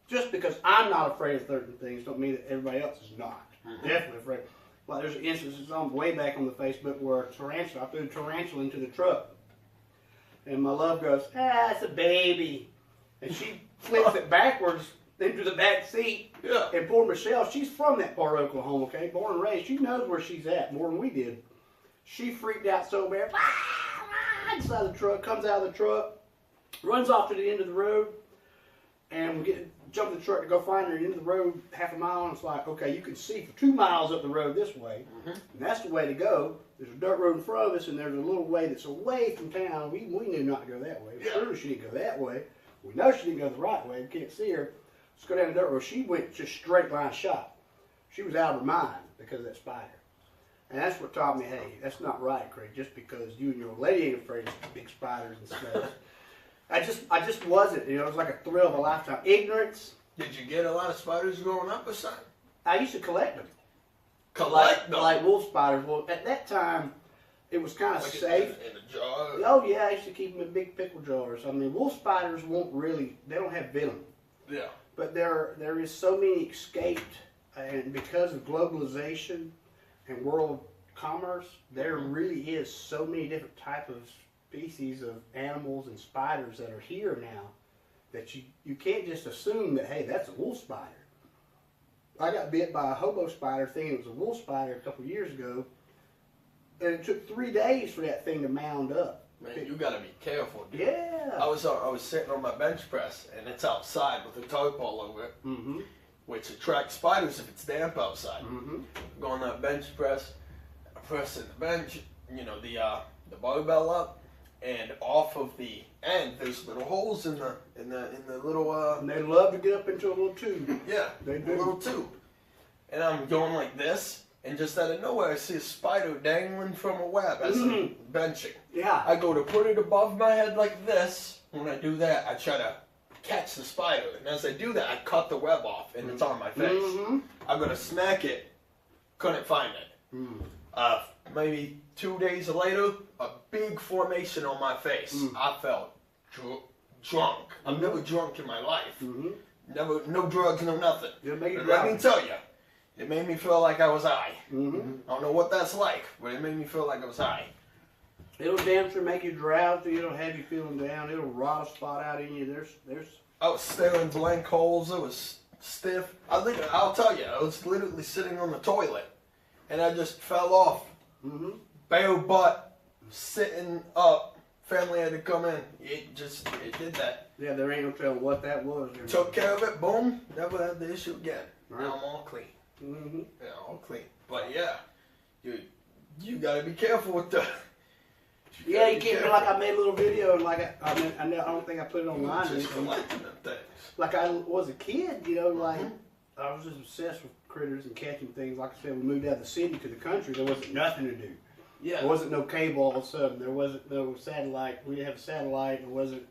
just because I'm not afraid of certain things don't mean that everybody else is not. Definitely afraid. Well, there's instances way back on the Facebook where I threw a tarantula into the truck. And my love goes, it's a baby. And she flips it backwards into the back seat. Yeah. And poor Michelle, she's from that part of Oklahoma, okay? Born and raised. She knows where she's at more than we did. She freaked out so bad. Inside the truck, comes out of the truck, runs off to the end of the road. And we jump in the truck to go find her at the end of the road, half a mile. And it's like, okay, you can see for 2 miles up the road this way. And that's the way to go. There's a dirt road in front of us, and there's a little way that's away from town. We knew not to go that way. Surely she didn't go that way. We know she didn't go the right way. We can't see her. Let's go down the dirt road. She went just straight line shot. She was out of her mind because of that spider. And that's what taught me, hey, that's not right, Craig. Just because you and your old lady ain't afraid of big spiders and snakes. I just wasn't. It was like a thrill of a lifetime. Ignorance. Did you get a lot of spiders growing up or something? I used to collect them. Collect them? Like wolf spiders. Well, at that time, it was kind of safe. In a jar? Oh, yeah. I used to keep them in big pickle jars. I mean, wolf spiders they don't have venom. Yeah. But there is so many escaped, and because of globalization and world commerce, there really is so many different types of species of animals and spiders that are here now that you can't just assume that, hey, that's a wolf spider. I got bit by a hobo spider thinking it was a wolf spider a couple years ago, and it took 3 days for that thing to mound up. Man, you gotta be careful, dude. Yeah. I was sitting on my bench press, and it's outside with a tarp all over it, which attracts spiders if it's damp outside. Go on that bench press, I press in the bench, the barbell up, and off of the end, there's little holes in the little. And they love to get up into a little tube. Yeah, they do. A little tube. And I'm going like this, and just out of nowhere, I see a spider dangling from a web as I'm benching. Yeah. I go to put it above my head like this. When I do that, I try to catch the spider, and as I do that, I cut the web off, and it's on my face. I'm gonna smack it. Couldn't find it. Maybe 2 days later, a big formation on my face. I felt drunk. I'm never drunk in my life. Never, no drugs, no nothing. Let me tell you, it made me feel like I was high. I don't know what that's like, but it made me feel like I was high. It'll damn sure make you drowsy. It'll have you feeling down. It'll rot a spot out in you. I was staring blank holes. It was stiff. I'll tell you, I was literally sitting on the toilet, and I just fell off. Bare butt, sitting up. Family had to come in. It did that. Yeah, there ain't no telling what that was. Took care of it. Boom. Never had the issue again. Right. Now I'm all clean. Yeah, all clean. But yeah, you gotta be careful with the. Yeah, you can't. Like I made a little video, and I don't think I put it online. Just collecting them things. Like I was a kid, like I was just obsessed with critters and catching things. Like I said, we moved out of the city to the country. There wasn't nothing to do. Yeah. There wasn't no cable all of a sudden. There wasn't no satellite. We didn't have a satellite. There wasn't,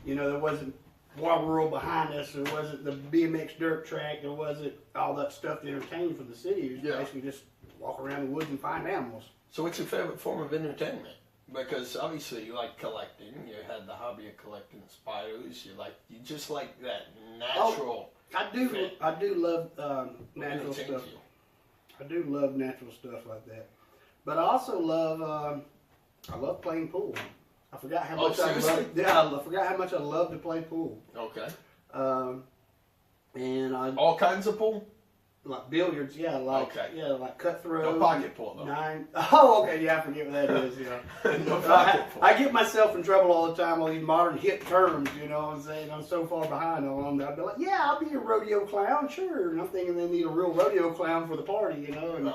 there wasn't water world behind us, or was it the BMX dirt track, or was it all that stuff to entertain for the city? It was basically just walk around the woods and find animals. So what's your favorite form of entertainment? Because obviously you like collecting. You had the hobby of collecting spiders. You just like that natural. I do love natural stuff. I do love natural stuff like that. But I also love I love playing pool. I forgot how much I love. Yeah, I forgot how much I love to play pool. Okay. And all kinds of pool. Like billiards, like cutthroat. No pocket pool though. 9. Oh, okay, yeah, I forget what that is. No pocket pool. I get myself in trouble all the time on these modern hip terms. You know what I'm saying? I'm so far behind on them. I'd be like, yeah, I'll be a rodeo clown, sure. And I'm thinking they need a real rodeo clown for the party, you know. And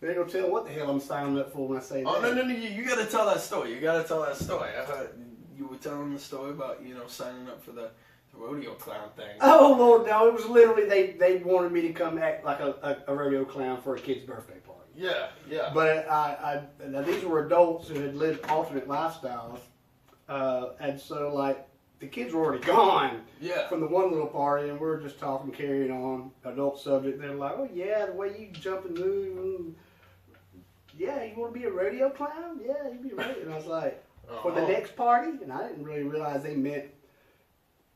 they don't tell what the hell I'm signing up for when I say that. Oh no! You got to tell that story. I heard you were telling the story about signing up for the rodeo clown thing. Oh Lord, no! It was literally they wanted me to come act like a rodeo clown for a kid's birthday party. Yeah. But now these were adults who had lived alternate lifestyles, and so like the kids were already gone. Yeah. From the one little party, and we were just talking, carrying on adult subject. They're like, oh yeah, the way you jump and move, and yeah, you want to be a rodeo clown? Yeah, you be a rodeo. And I was like, for the next party, and I didn't really realize they meant.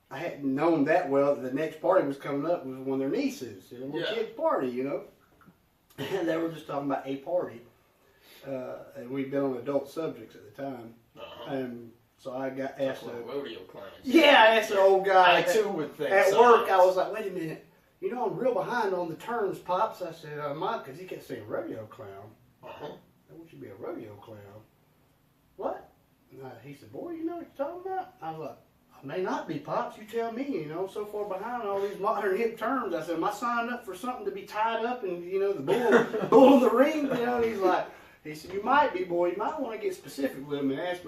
I hadn't known that well that the next party was coming up was one of their nieces. Kid's party, you know. And they were just talking about a party. And we'd been on adult subjects at the time. And so I got asked rodeo clowns. Yeah, I asked an old guy. I too would think at work, I was like, wait a minute. I'm real behind on the terms, Pops. I said, Mike, because he kept saying rodeo clown. I want you to be a rodeo clown. What? And he said, boy, you know what you're talking about? I was like, I may not be, Pops. You tell me, so far behind all these modern hip terms. I said, am I signing up for something to be tied up and, the bull in the ring? And he said, you might be, boy. You might want to get specific with him and ask.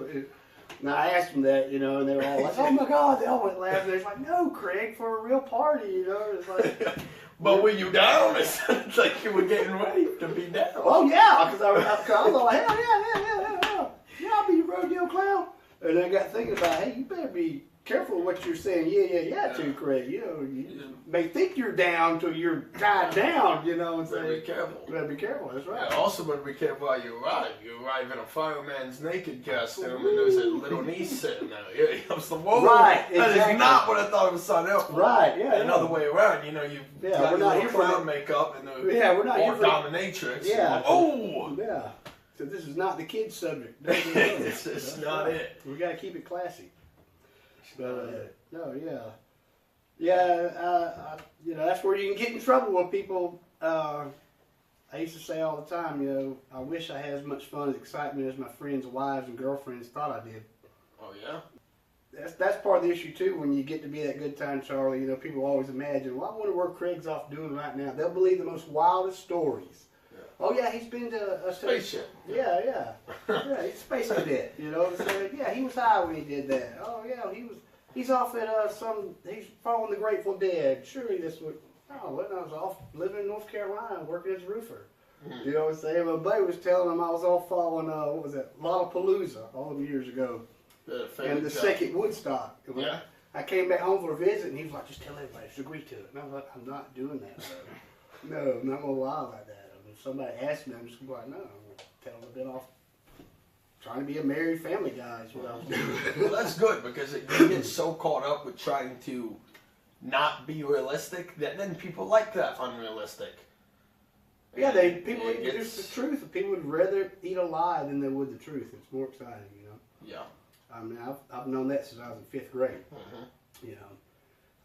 Now, I asked them that, and they were all like, oh, my God. They all went laughing. They're like, no, Craig, for a real party, It's like... But were you down? It sounds like you were getting ready to be down. Oh, yeah, because I was like, hell, yeah, I'll be a rodeo clown. And I got thinking about, hey, you better be careful what you're saying, yeah, to Craig. You may think you're down till you're tied down, and say, be careful. You better be careful, that's right. Yeah, also better be careful how you arrive. You arrive in a fireman's naked costume and there's a little niece sitting there. Here comes the whoa. Right, exactly. That is not what I thought it was signing up for. Right, yeah. Another way around, you've got we're not here for clown makeup and the we're not here for dominatrix. Yeah. Oh! Yeah. So this is not the kid's subject. This is not right. it. We got to keep it classy. But, no, yeah. That's where you can get in trouble with people. I used to say all the time, I wish I had as much fun and excitement as my friends' wives and girlfriends thought I did. Oh, yeah? That's part of the issue, too, when you get to be that good time, Charlie. People always imagine, well, I wonder where Craig's off doing right now. They'll believe the most wildest stories. Yeah. Oh, yeah, he's been to a spaceship. Yeah. Yeah, he's a space cadet, So, yeah, he was high when he did that. Oh, yeah, he's off at he's following the Grateful Dead. Surely this would, I was off living in North Carolina working as a roofer. You know what I'm saying? My buddy was telling him I was off following, what was that, Lollapalooza all them years ago. And the second Woodstock. Yeah. I came back home for a visit and he was like, just tell everybody, just agree to it. And I was like, I'm not doing that, bro. No, I'm not going to lie like that. If somebody asks me, I'm just going to be like, no, I'm going to tell them I've been off trying to be a married family guy is what I was doing. Well, that's good because you get so caught up with trying to not be realistic that then people like that unrealistic. Yeah, people introduce the truth. People would rather eat a lie than they would the truth. It's more exciting, Yeah. I mean, I've known that since I was in 5th grade.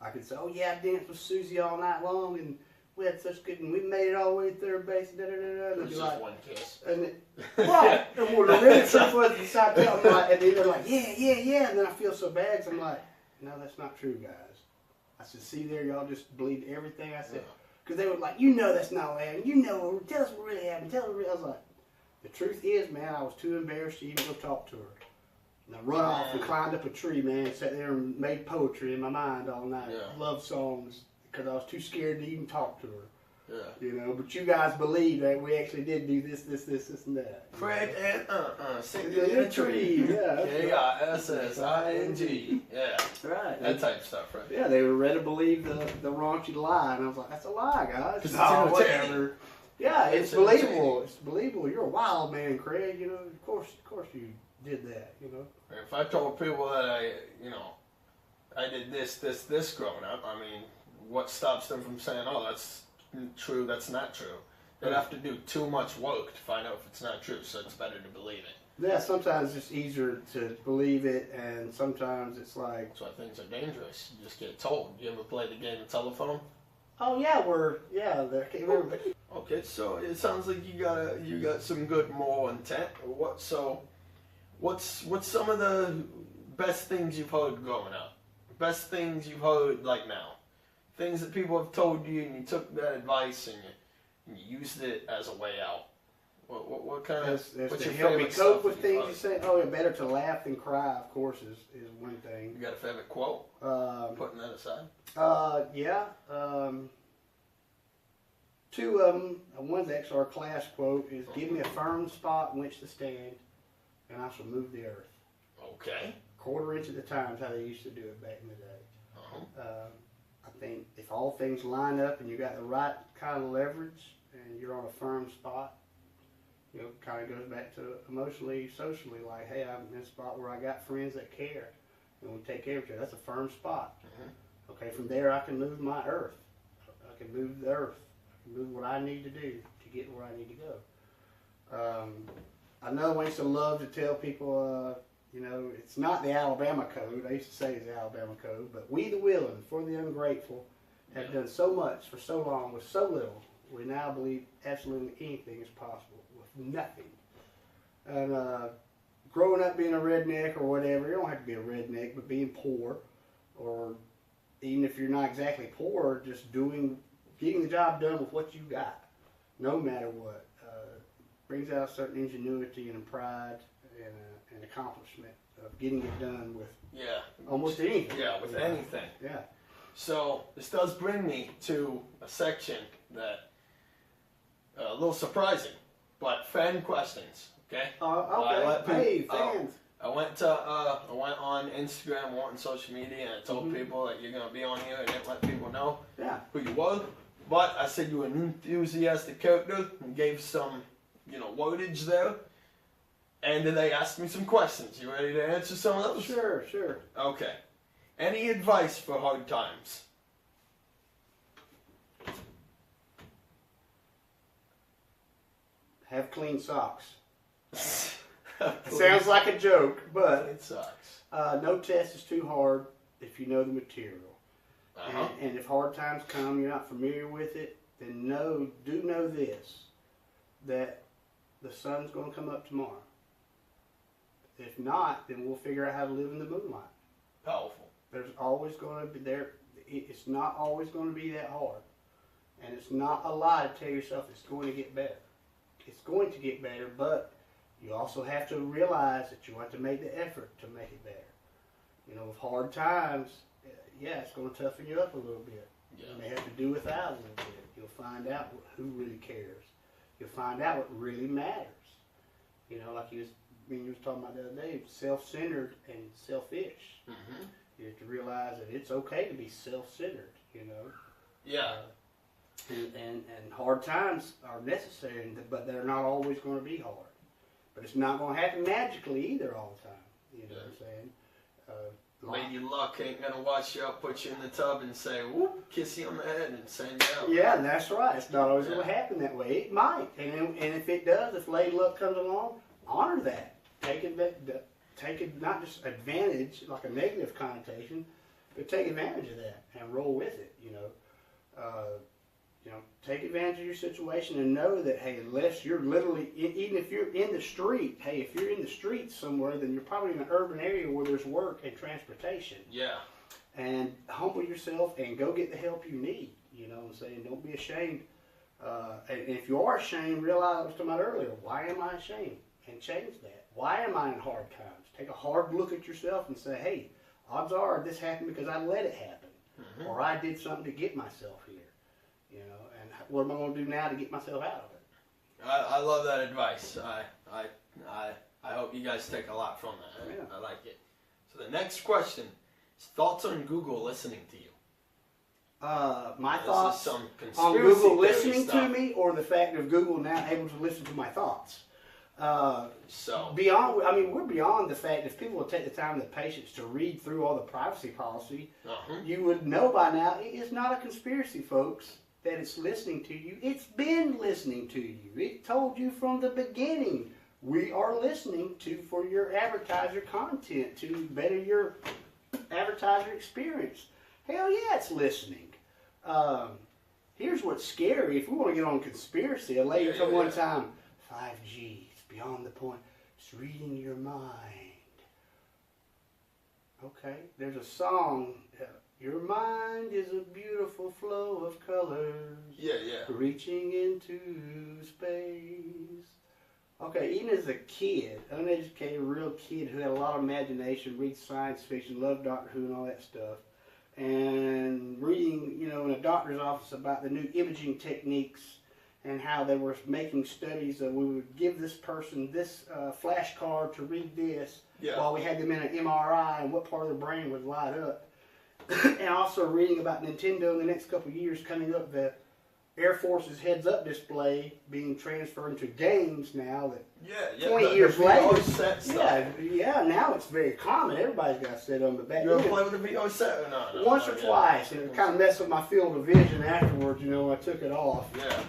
I could say, oh yeah, I danced with Susie all night long and we had such good, and we made it all the way to third base, It was just one kiss. Right. And when the really truth was beside me, I'm like, and they're like, yeah, and then I feel so bad, because I'm like, no, that's not true, guys. I said, see there, y'all just believed everything I said. Because they were like, that's not what happened. Tell us what really happened. Tell us what I was like, the truth is, man, I was too embarrassed to even go talk to her. And I run off and climbed up a tree, man, sat there and made poetry in my mind all night. Love songs. Because I was too scared to even talk to her. Yeah. You know, but you guys believe that we actually did do this, and that. Craig and sitting Yeah, in a tree. yeah. Kissing. Yeah. Right. That type of stuff, right? Yeah, they were ready to believe the raunchy lie, and I was like, that's a lie, guys. 'Cause it's No, entertaining. whatever. Yeah, it's believable. It's believable. You're a wild man, Craig. You know, of course you did that. You know. If I told people that I did this growing up, I mean, what stops them from saying, oh, that's true, that's not true? They'd have to do too much work to find out if it's not true, so it's better to believe it. Yeah, sometimes it's easier to believe it, and sometimes it's like... That's why things are dangerous. You just get told. You ever play the game of telephone? Oh, yeah, Okay, so it sounds like you got some good moral intent. What's some of the best things you've heard growing up? Best things you've heard like now? Things that people have told you and you took that advice and you used it as a way out. What kind of... What's to your help me favorite cope stuff with that you've things. You say, oh, it's better to laugh than cry, of course, is one thing. You got a favorite quote? Putting that aside. Yeah. Two of them. One's actually our class quote is, give me a firm spot in which to stand, and I shall move the earth. Okay. Quarter inch at a time is how they used to do it back in the day. Uh-huh. I think if all things line up and you got the right kind of leverage and you're on a firm spot, you know, kind of goes back to emotionally, socially, like, hey, I'm in a spot where I got friends that care and we take care of each other. That's a firm spot. Mm-hmm. Okay, from there I can move my earth. I can move the earth. I can move what I need to do to get where I need to go. I know I used to love to tell people, you know, it's not the Alabama code. I used to say it's the Alabama code, but we the willing, for the ungrateful, have done so much for so long with so little. We now believe absolutely anything is possible with nothing. And growing up being a redneck or whatever, you don't have to be a redneck, but being poor, or even if you're not exactly poor, just getting the job done with what you got, no matter what, brings out a certain ingenuity and pride and accomplishment of getting it done with almost anything. Yeah, with anything. Yeah. So this does bring me to a section that a little surprising, but fan questions. Okay. Okay. Fans. I went on Instagram, went on social media, and I told people that you're gonna be on here, and didn't let people know who you were. But I said you were an enthusiastic character and gave some, wordage there. And then they asked me some questions. You ready to answer some of those? Sure. Okay. Any advice for hard times? Have clean socks. Sounds like a joke, but Clean socks. No test is too hard if you know the material. Uh-huh. And if hard times come, you're not familiar with it, then do know this, that the sun's going to come up tomorrow. If not, then we'll figure out how to live in the moonlight. Powerful. There's always going to be there. It's not always going to be that hard. And it's not a lie to tell yourself it's going to get better. It's going to get better, but you also have to realize that you have to make the effort to make it better. With hard times, it's going to toughen you up a little bit. Yeah. You may have to do without a little bit. You'll find out who really cares. You'll find out what really matters. Like you was talking about the other day, self-centered and selfish. Mm-hmm. You have to realize that it's okay to be self-centered, Yeah. And hard times are necessary, but they're not always going to be hard. But it's not going to happen magically either all the time. You know what I'm saying? Lady Luck ain't going to wash you up, put you in the tub, and say, whoop, kiss you on the head and send you out. Yeah, that's right. It's not always going to happen that way. It might. And if it does, if Lady Luck comes along, honor that. Take it, not just advantage, like a negative connotation, but take advantage of that and roll with it, take advantage of your situation and know that, hey, unless you're literally, even if you're in the street, if you're in the streets somewhere, then you're probably in an urban area where there's work and transportation. Yeah. And humble yourself and go get the help you need. You know what I'm saying? Don't be ashamed. And if you are ashamed, realize I was talking about earlier, why am I ashamed? And change that. Why am I in hard times? Take a hard look at yourself and say, hey, odds are this happened because I let it happen. Mm-hmm. Or I did something to get myself here. And what am I going to do now to get myself out of it? I love that advice. I hope you guys take a lot from that. Yeah. I like it. So the next question is thoughts on Google listening to you. My This thoughts is some on conspiracy Google theory listening stuff. to me, or the fact of Google now able to listen to my thoughts. So Beyond, I mean, we're beyond the fact if people will take the time and the patience to read through all the privacy policy, you would know by now it is not a conspiracy, folks, that it's listening to you. It's been listening to you. It told you from the beginning, we are listening for your advertiser content, to better your advertiser experience. Hell yeah, it's listening. Here's what's scary. If we want to get on conspiracy, a lady told one time, 5G, it's beyond the point. It's reading your mind. Okay, there's a song, your mind is a beautiful flow of colors. Yeah. Reaching into space. Okay, even as a kid, uneducated, real kid who had a lot of imagination, reads science fiction, loved Doctor Who and all that stuff, and reading, in a doctor's office about the new imaging techniques and how they were making studies of we would give this person this flashcard to read this while we had them in an MRI and what part of their brain would light up. And also reading about Nintendo in the next couple of years coming up, the Air Force's heads-up display being transferred into games now that 20 years later. Set stuff. Yeah, now it's very common. Everybody's got a set on, but back You then, ever play with a VR set or not? once or twice, and it kind of messed with my field of vision afterwards, when I took it off. Yeah.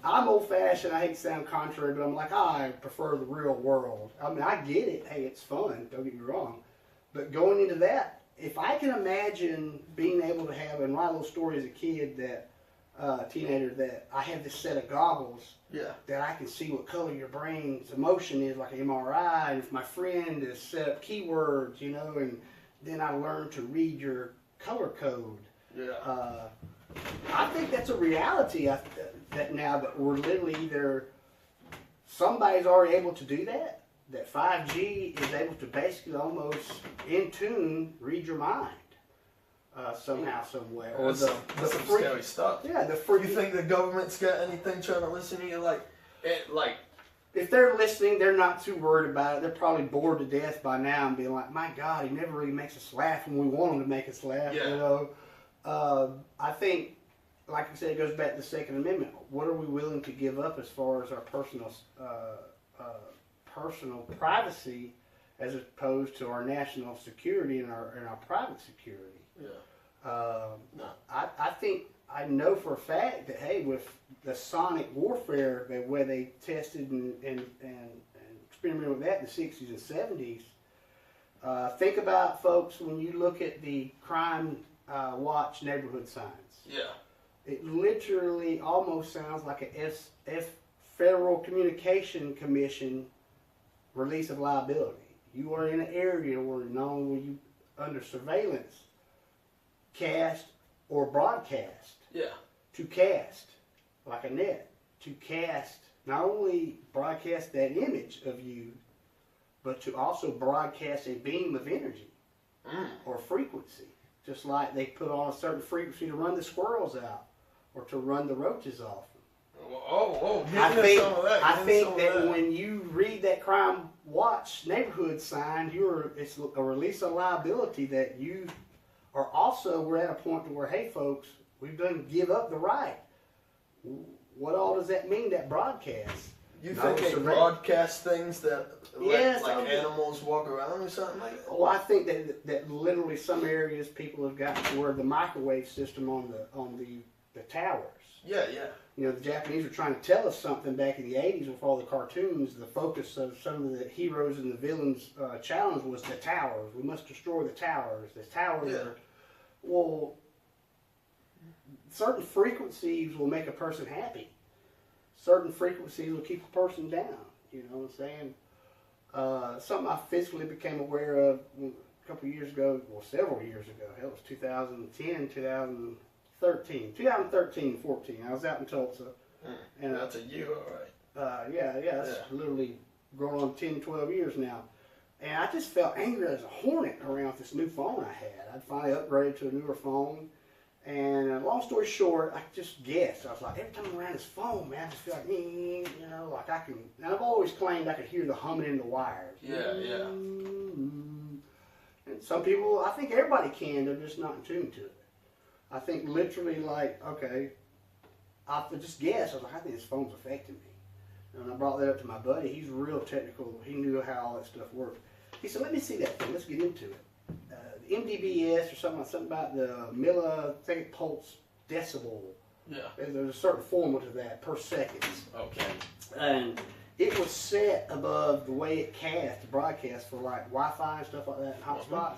I'm old-fashioned. I hate to sound contrary, but I'm like, I prefer the real world. I mean, I get it. Hey, it's fun. Don't get me wrong. But going into that, if I can imagine being able to have, and my little story as a kid that, teenager, that I have this set of goggles that I can see what color your brain's emotion is, like an MRI, and if my friend has set up keywords, and then I learn to read your color code. Yeah. I think that's a reality that now that we're literally either somebody's already able to do that 5G is able to basically almost in tune read your mind. Somehow, somewhere. Or That's some scary stuff. Yeah, You think the government's got anything trying to listen to you? If they're listening, they're not too worried about it. They're probably bored to death by now and being like, my God, he never really makes us laugh when we want him to make us laugh. Yeah. I think, like I said, it goes back to the Second Amendment. What are we willing to give up as far as our personal privacy as opposed to our national security and our private security? Yeah. I think I know for a fact that, hey, with the sonic warfare, where they tested and experimented with that in the 60s and 70s, think about, folks, when you look at the crime watch neighborhood signs. Yeah. It literally almost sounds like a Federal Communication Commission release of liability. You are in an area where not only were you under surveillance, cast or broadcast. Yeah. To cast, like a net, to cast, not only broadcast that image of you, but to also broadcast a beam of energy or frequency. Just like they put on a certain frequency to run the squirrels out or to run the roaches off. I think that when you read that Crime Watch neighborhood sign, it's a release of liability that you are also, we're at a point to where, hey folks, we've done give up the right. What all does that mean, that broadcast? You think they broadcast things that animals walk around or something like that? Well, I think that literally some areas people have gotten to where the microwave system on the towers. Yeah. The Japanese were trying to tell us something back in the 80s with all the cartoons. The focus of some of the heroes and the villains' challenge was the towers. We must destroy the towers. The towers are... Well, certain frequencies will make a person happy. Certain frequencies will keep a person down. You know what I'm saying? Something I physically became aware of a couple of years ago, well, several years ago. Hell, it was 2010, 2013, 14. I was out in Tulsa. And that's a year, all right. That's literally going on 10, 12 years now. And I just felt angry as a hornet around this new phone I had. I'd finally upgraded to a newer phone. And long story short, I just guessed. I was like, every time I'm around his phone, man, I just feel like, you know, like I can. And I've always claimed I could hear the humming in the wires. Yeah, yeah. And some people, I think everybody can, they're just not in tune to it. I think literally, like, okay, I just guessed. I was like, I think this phone's affecting me. And I brought that up to my buddy. He's real technical. He knew how all that stuff worked. He said, let me see that thing. Let's get into it. The MDBS or something about the millisecond pulse decibel. Yeah. There's a certain formula to that per second. Okay. And it was set above the way it broadcast for like Wi-Fi and stuff like that and hotspots.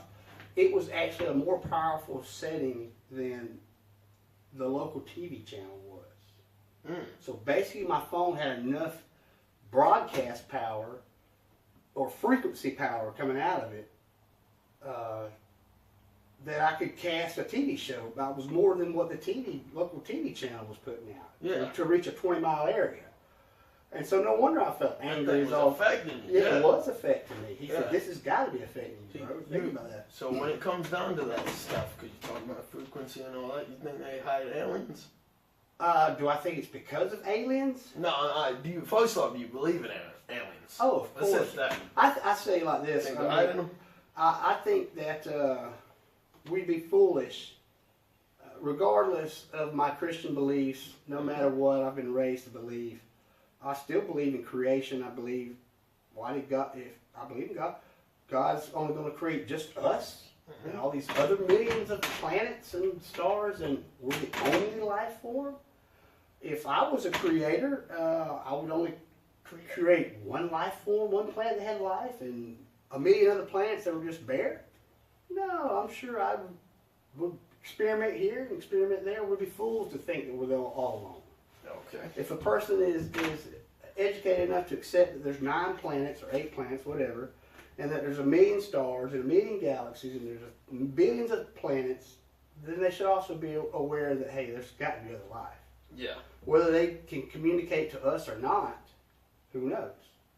It was actually a more powerful setting than the local TV channel was. So basically my phone had enough broadcast power or frequency power coming out of it that I could cast a TV show. That was more than what the local TV channel was putting out to reach a 20-mile area. And so no wonder I felt angry. It was affecting you. Yeah, it was affecting me. He said, this has got to be affecting you, bro. Think about that. So when it comes down to that stuff, because you're talking about frequency and all that, you think they hide aliens? Do I think it's because of aliens? No, first off, do you believe in aliens? Oh, of course. Let's that. I say it like this. Think I think that we'd be foolish, regardless of my Christian beliefs, no matter what I've been raised to believe. I still believe in creation. I believe, I believe in God, God's only going to create just us and all these other millions of planets and stars, and we're the only life form. If I was a creator, I would only create one life form, one planet that had life, and a million other planets that were just bare. No, I'm sure I would experiment here and experiment there. We'd be fools to think that we're all alone. Okay. If a person is educated enough to accept that there's 9 planets or 8 planets, whatever, and that there's a million stars and a million galaxies and there's billions of planets, then they should also be aware that, hey, there's got to be other life. Yeah. Whether they can communicate to us or not, who knows?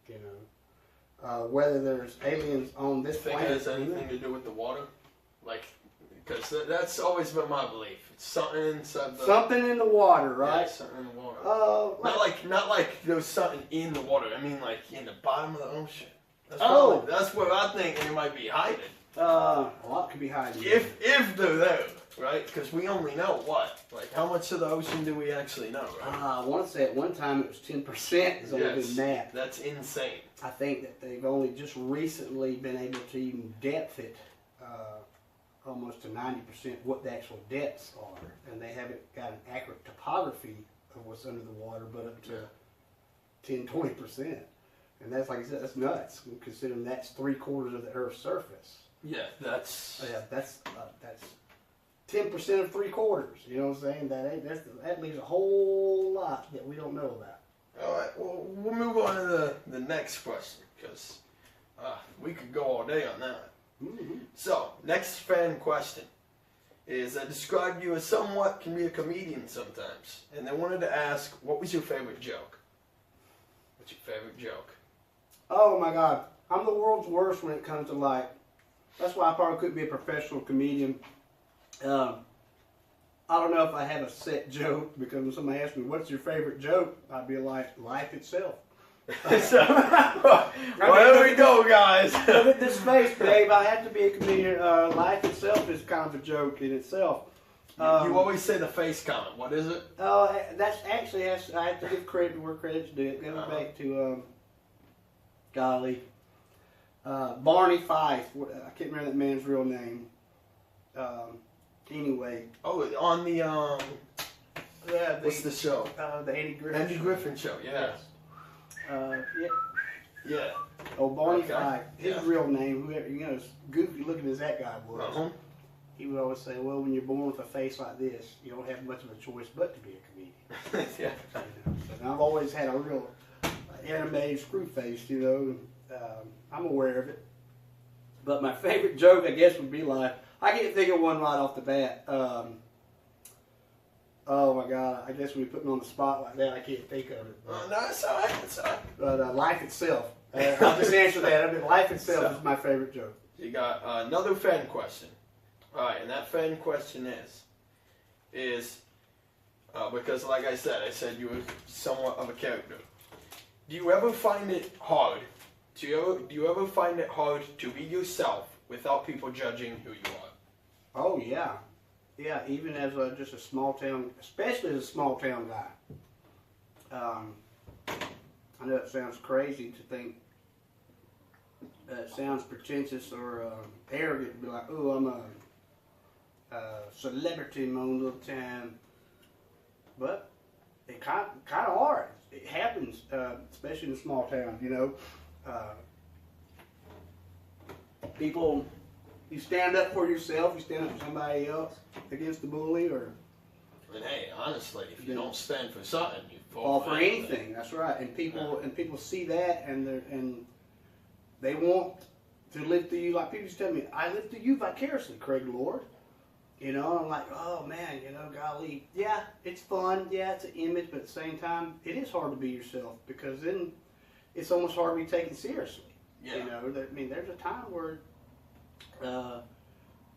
You know, whether there's aliens on this planet. Think it has anything to do with the water? Like, because that's always been my belief. It's something inside the... Something in the water, right? Yeah, something in the water. Not like there's something in the water. I mean, like in the bottom of the ocean. That's where I think they might be hiding. A lot could be hiding. If they're there, right? Because we only know what? Like, how much of the ocean do we actually know, right? I want to say at one time it was 10% is only been mapped. That's insane. I think that they've only just recently been able to even depth it almost to 90% what the actual depths are, and they haven't got an accurate topography of what's under the water, but up to 10-20%. And that's, like I said, that's nuts, considering that's 3/4 of the Earth's surface. Yeah, that's 10% of 3/4. You know what I'm saying? That leaves a whole lot that we don't know about. All right. Well, we'll move on to the next question, because we could go all day on that. Mm-hmm. So, next fan question is, I described you as somewhat can be a comedian sometimes, and they wanted to ask, what was your favorite joke? What's your favorite joke? Oh my God, I'm the world's worst when it comes to that's why I probably couldn't be a professional comedian. I don't know if I have a set joke, because when somebody asks me, what's your favorite joke? I'd be like, life itself. So, well, there we go, guys. Look at this face, babe. I have to be a comedian. Life itself is kind of a joke in itself. You always say the face comment. What is it? That's actually, I have to give credit where credit's due. Going back to, Barney Fife. I can't remember that man's real name. Anyway. Oh, on the, what's the show? The Andy Griffin Andy Griffin show, yeah. Yeah. Oh, Barney Fife. His real name, whoever, as goofy looking as that guy was, he would always say, well, when you're born with a face like this, you don't have much of a choice but to be a comedian. Yeah. And I've always had a real animated screw face, I'm aware of it. But my favorite joke, I guess, would be like, I can't think of one right off the bat. Oh my God, I guess when you put me on the spot like that, I can't think of it. No, it's all right. It's all right. But life itself. I'll just answer that. I mean, life itself is my favorite joke. You got another fan question. All right, and that fan question is, is because, like I said you were somewhat of a character. Do you ever find it hard? Do you ever find it hard to be yourself without people judging who you are? Oh yeah, yeah. Even as just a small town, especially as a small town guy. I know it sounds crazy to think. It sounds pretentious or arrogant to be like, "Oh, I'm a celebrity in my own little town," but it kind of are. It happens, especially in small towns. You know, people. You stand up for yourself. You stand up for somebody else against the bully, or. And hey, honestly, if you don't stand for something, you fall for anything. That's right. And people see that, and they want to live through you. Like people just tell me, I live through you vicariously, Craig Lord. You know, I'm like, oh man, you know, golly, yeah, it's fun, yeah, it's an image, but at the same time, it is hard to be yourself because then it's almost hard to be taken seriously. Yeah. You know, I mean, there's a time where,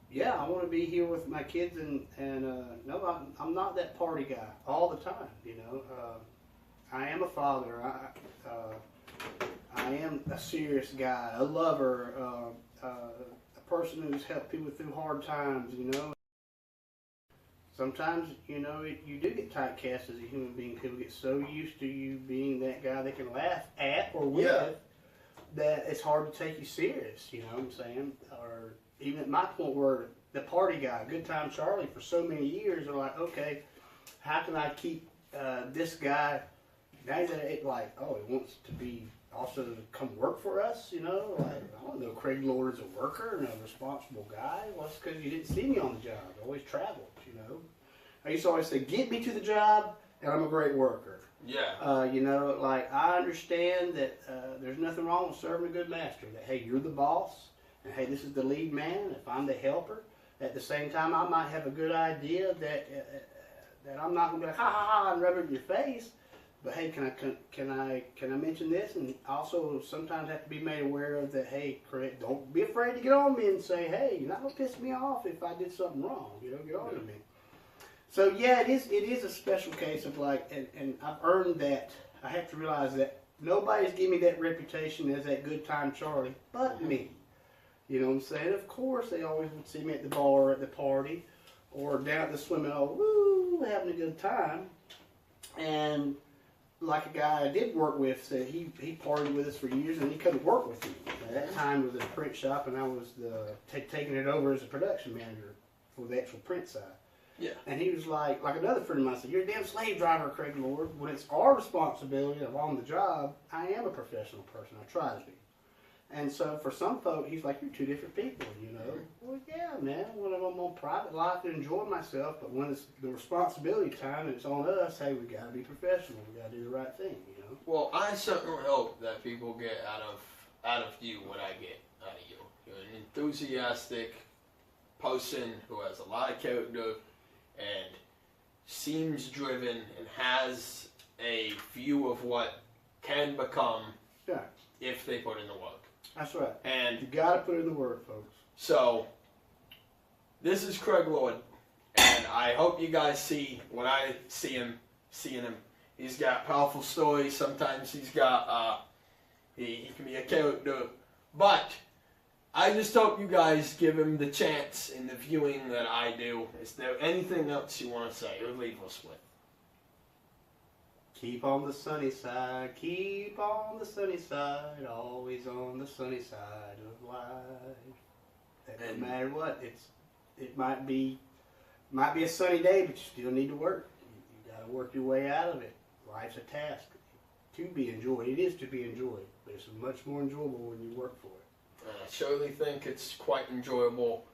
yeah, I want to be here with my kids, and no, I'm not that party guy all the time. You know, I am a father. I am a serious guy, a lover, a person who's helped people through hard times. You know, sometimes you know you do get typecast as a human being. People get so used to you being that guy they can laugh at or with that it's hard to take you serious. You know what I'm saying? Or even at my point where the party guy, Good Time Charlie, for so many years, are like, okay, how can I keep this guy? Now he's at it like, oh, he wants to be also to come work for us, you know? Like, I don't know, Craig Lord is a worker and a responsible guy. Well, it's because you didn't see me on the job. I always traveled, you know? I used to always say, get me to the job, and I'm a great worker. Yeah. You know, like, I understand that there's nothing wrong with serving a good master. That, hey, you're the boss, and hey, this is the lead man, if I'm the helper. At the same time, I might have a good idea that I'm not going to be like, ha, ha, ha, and rub it in your face. But hey, can I mention this? And also sometimes have to be made aware of that. Hey, Craig, don't be afraid to get on me and say, hey, you're not gonna piss me off if I did something wrong. You know, get on to me. So yeah, it is a special case of like, and I've earned that. I have to realize that nobody's given me that reputation as that Good Time Charlie, but me. You know what I'm saying? Of course, they always would see me at the bar, at the party, or down at the swimming hole, woo, having a good time, and like a guy I did work with said he partied with us for years and he couldn't work with me. At that time it was a print shop and I was taking it over as a production manager for the actual print side. Yeah. And he was like another friend of mine said, you're a damn slave driver, Craig Lord. When it's our responsibility of on the job, I am a professional person. I try to be. And so for some folk, he's like, you're two different people, you know. Well, yeah, man, when I'm on private life and enjoy myself, but when it's the responsibility time and it's on us, hey, we got to be professional. We got to do the right thing, you know. Well, I certainly hope that people get out of you what I get out of you. You're an enthusiastic person who has a lot of character and seems driven and has a view of what can become if they put in the work. That's right. And you got to put in the work, folks. So, this is Craig Lord, and I hope you guys see what I see him. He's got powerful stories. Sometimes he's got he can be a character, but I just hope you guys give him the chance in the viewing that I do. Is there anything else you want to say or leave us with? Keep on the sunny side, keep on the sunny side, always on the sunny side of life. That no matter what, it might be a sunny day, but you still need to work. You got to work your way out of it. Life's a task to be enjoyed. It is to be enjoyed, but it's much more enjoyable when you work for it. I surely think it's quite enjoyable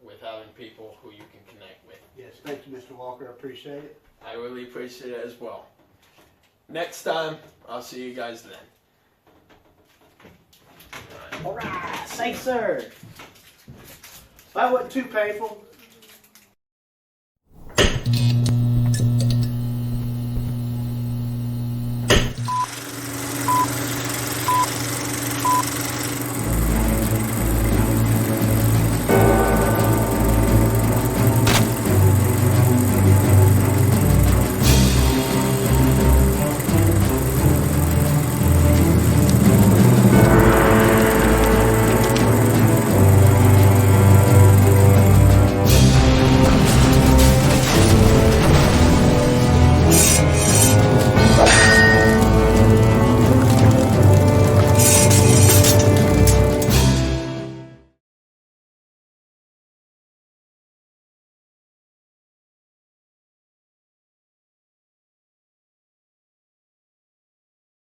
with having people who you can connect with. Yes, thank you, Mr. Walker. I appreciate it. I really appreciate it as well. Next time, I'll see you guys then. All right, safe serve. That wasn't too painful.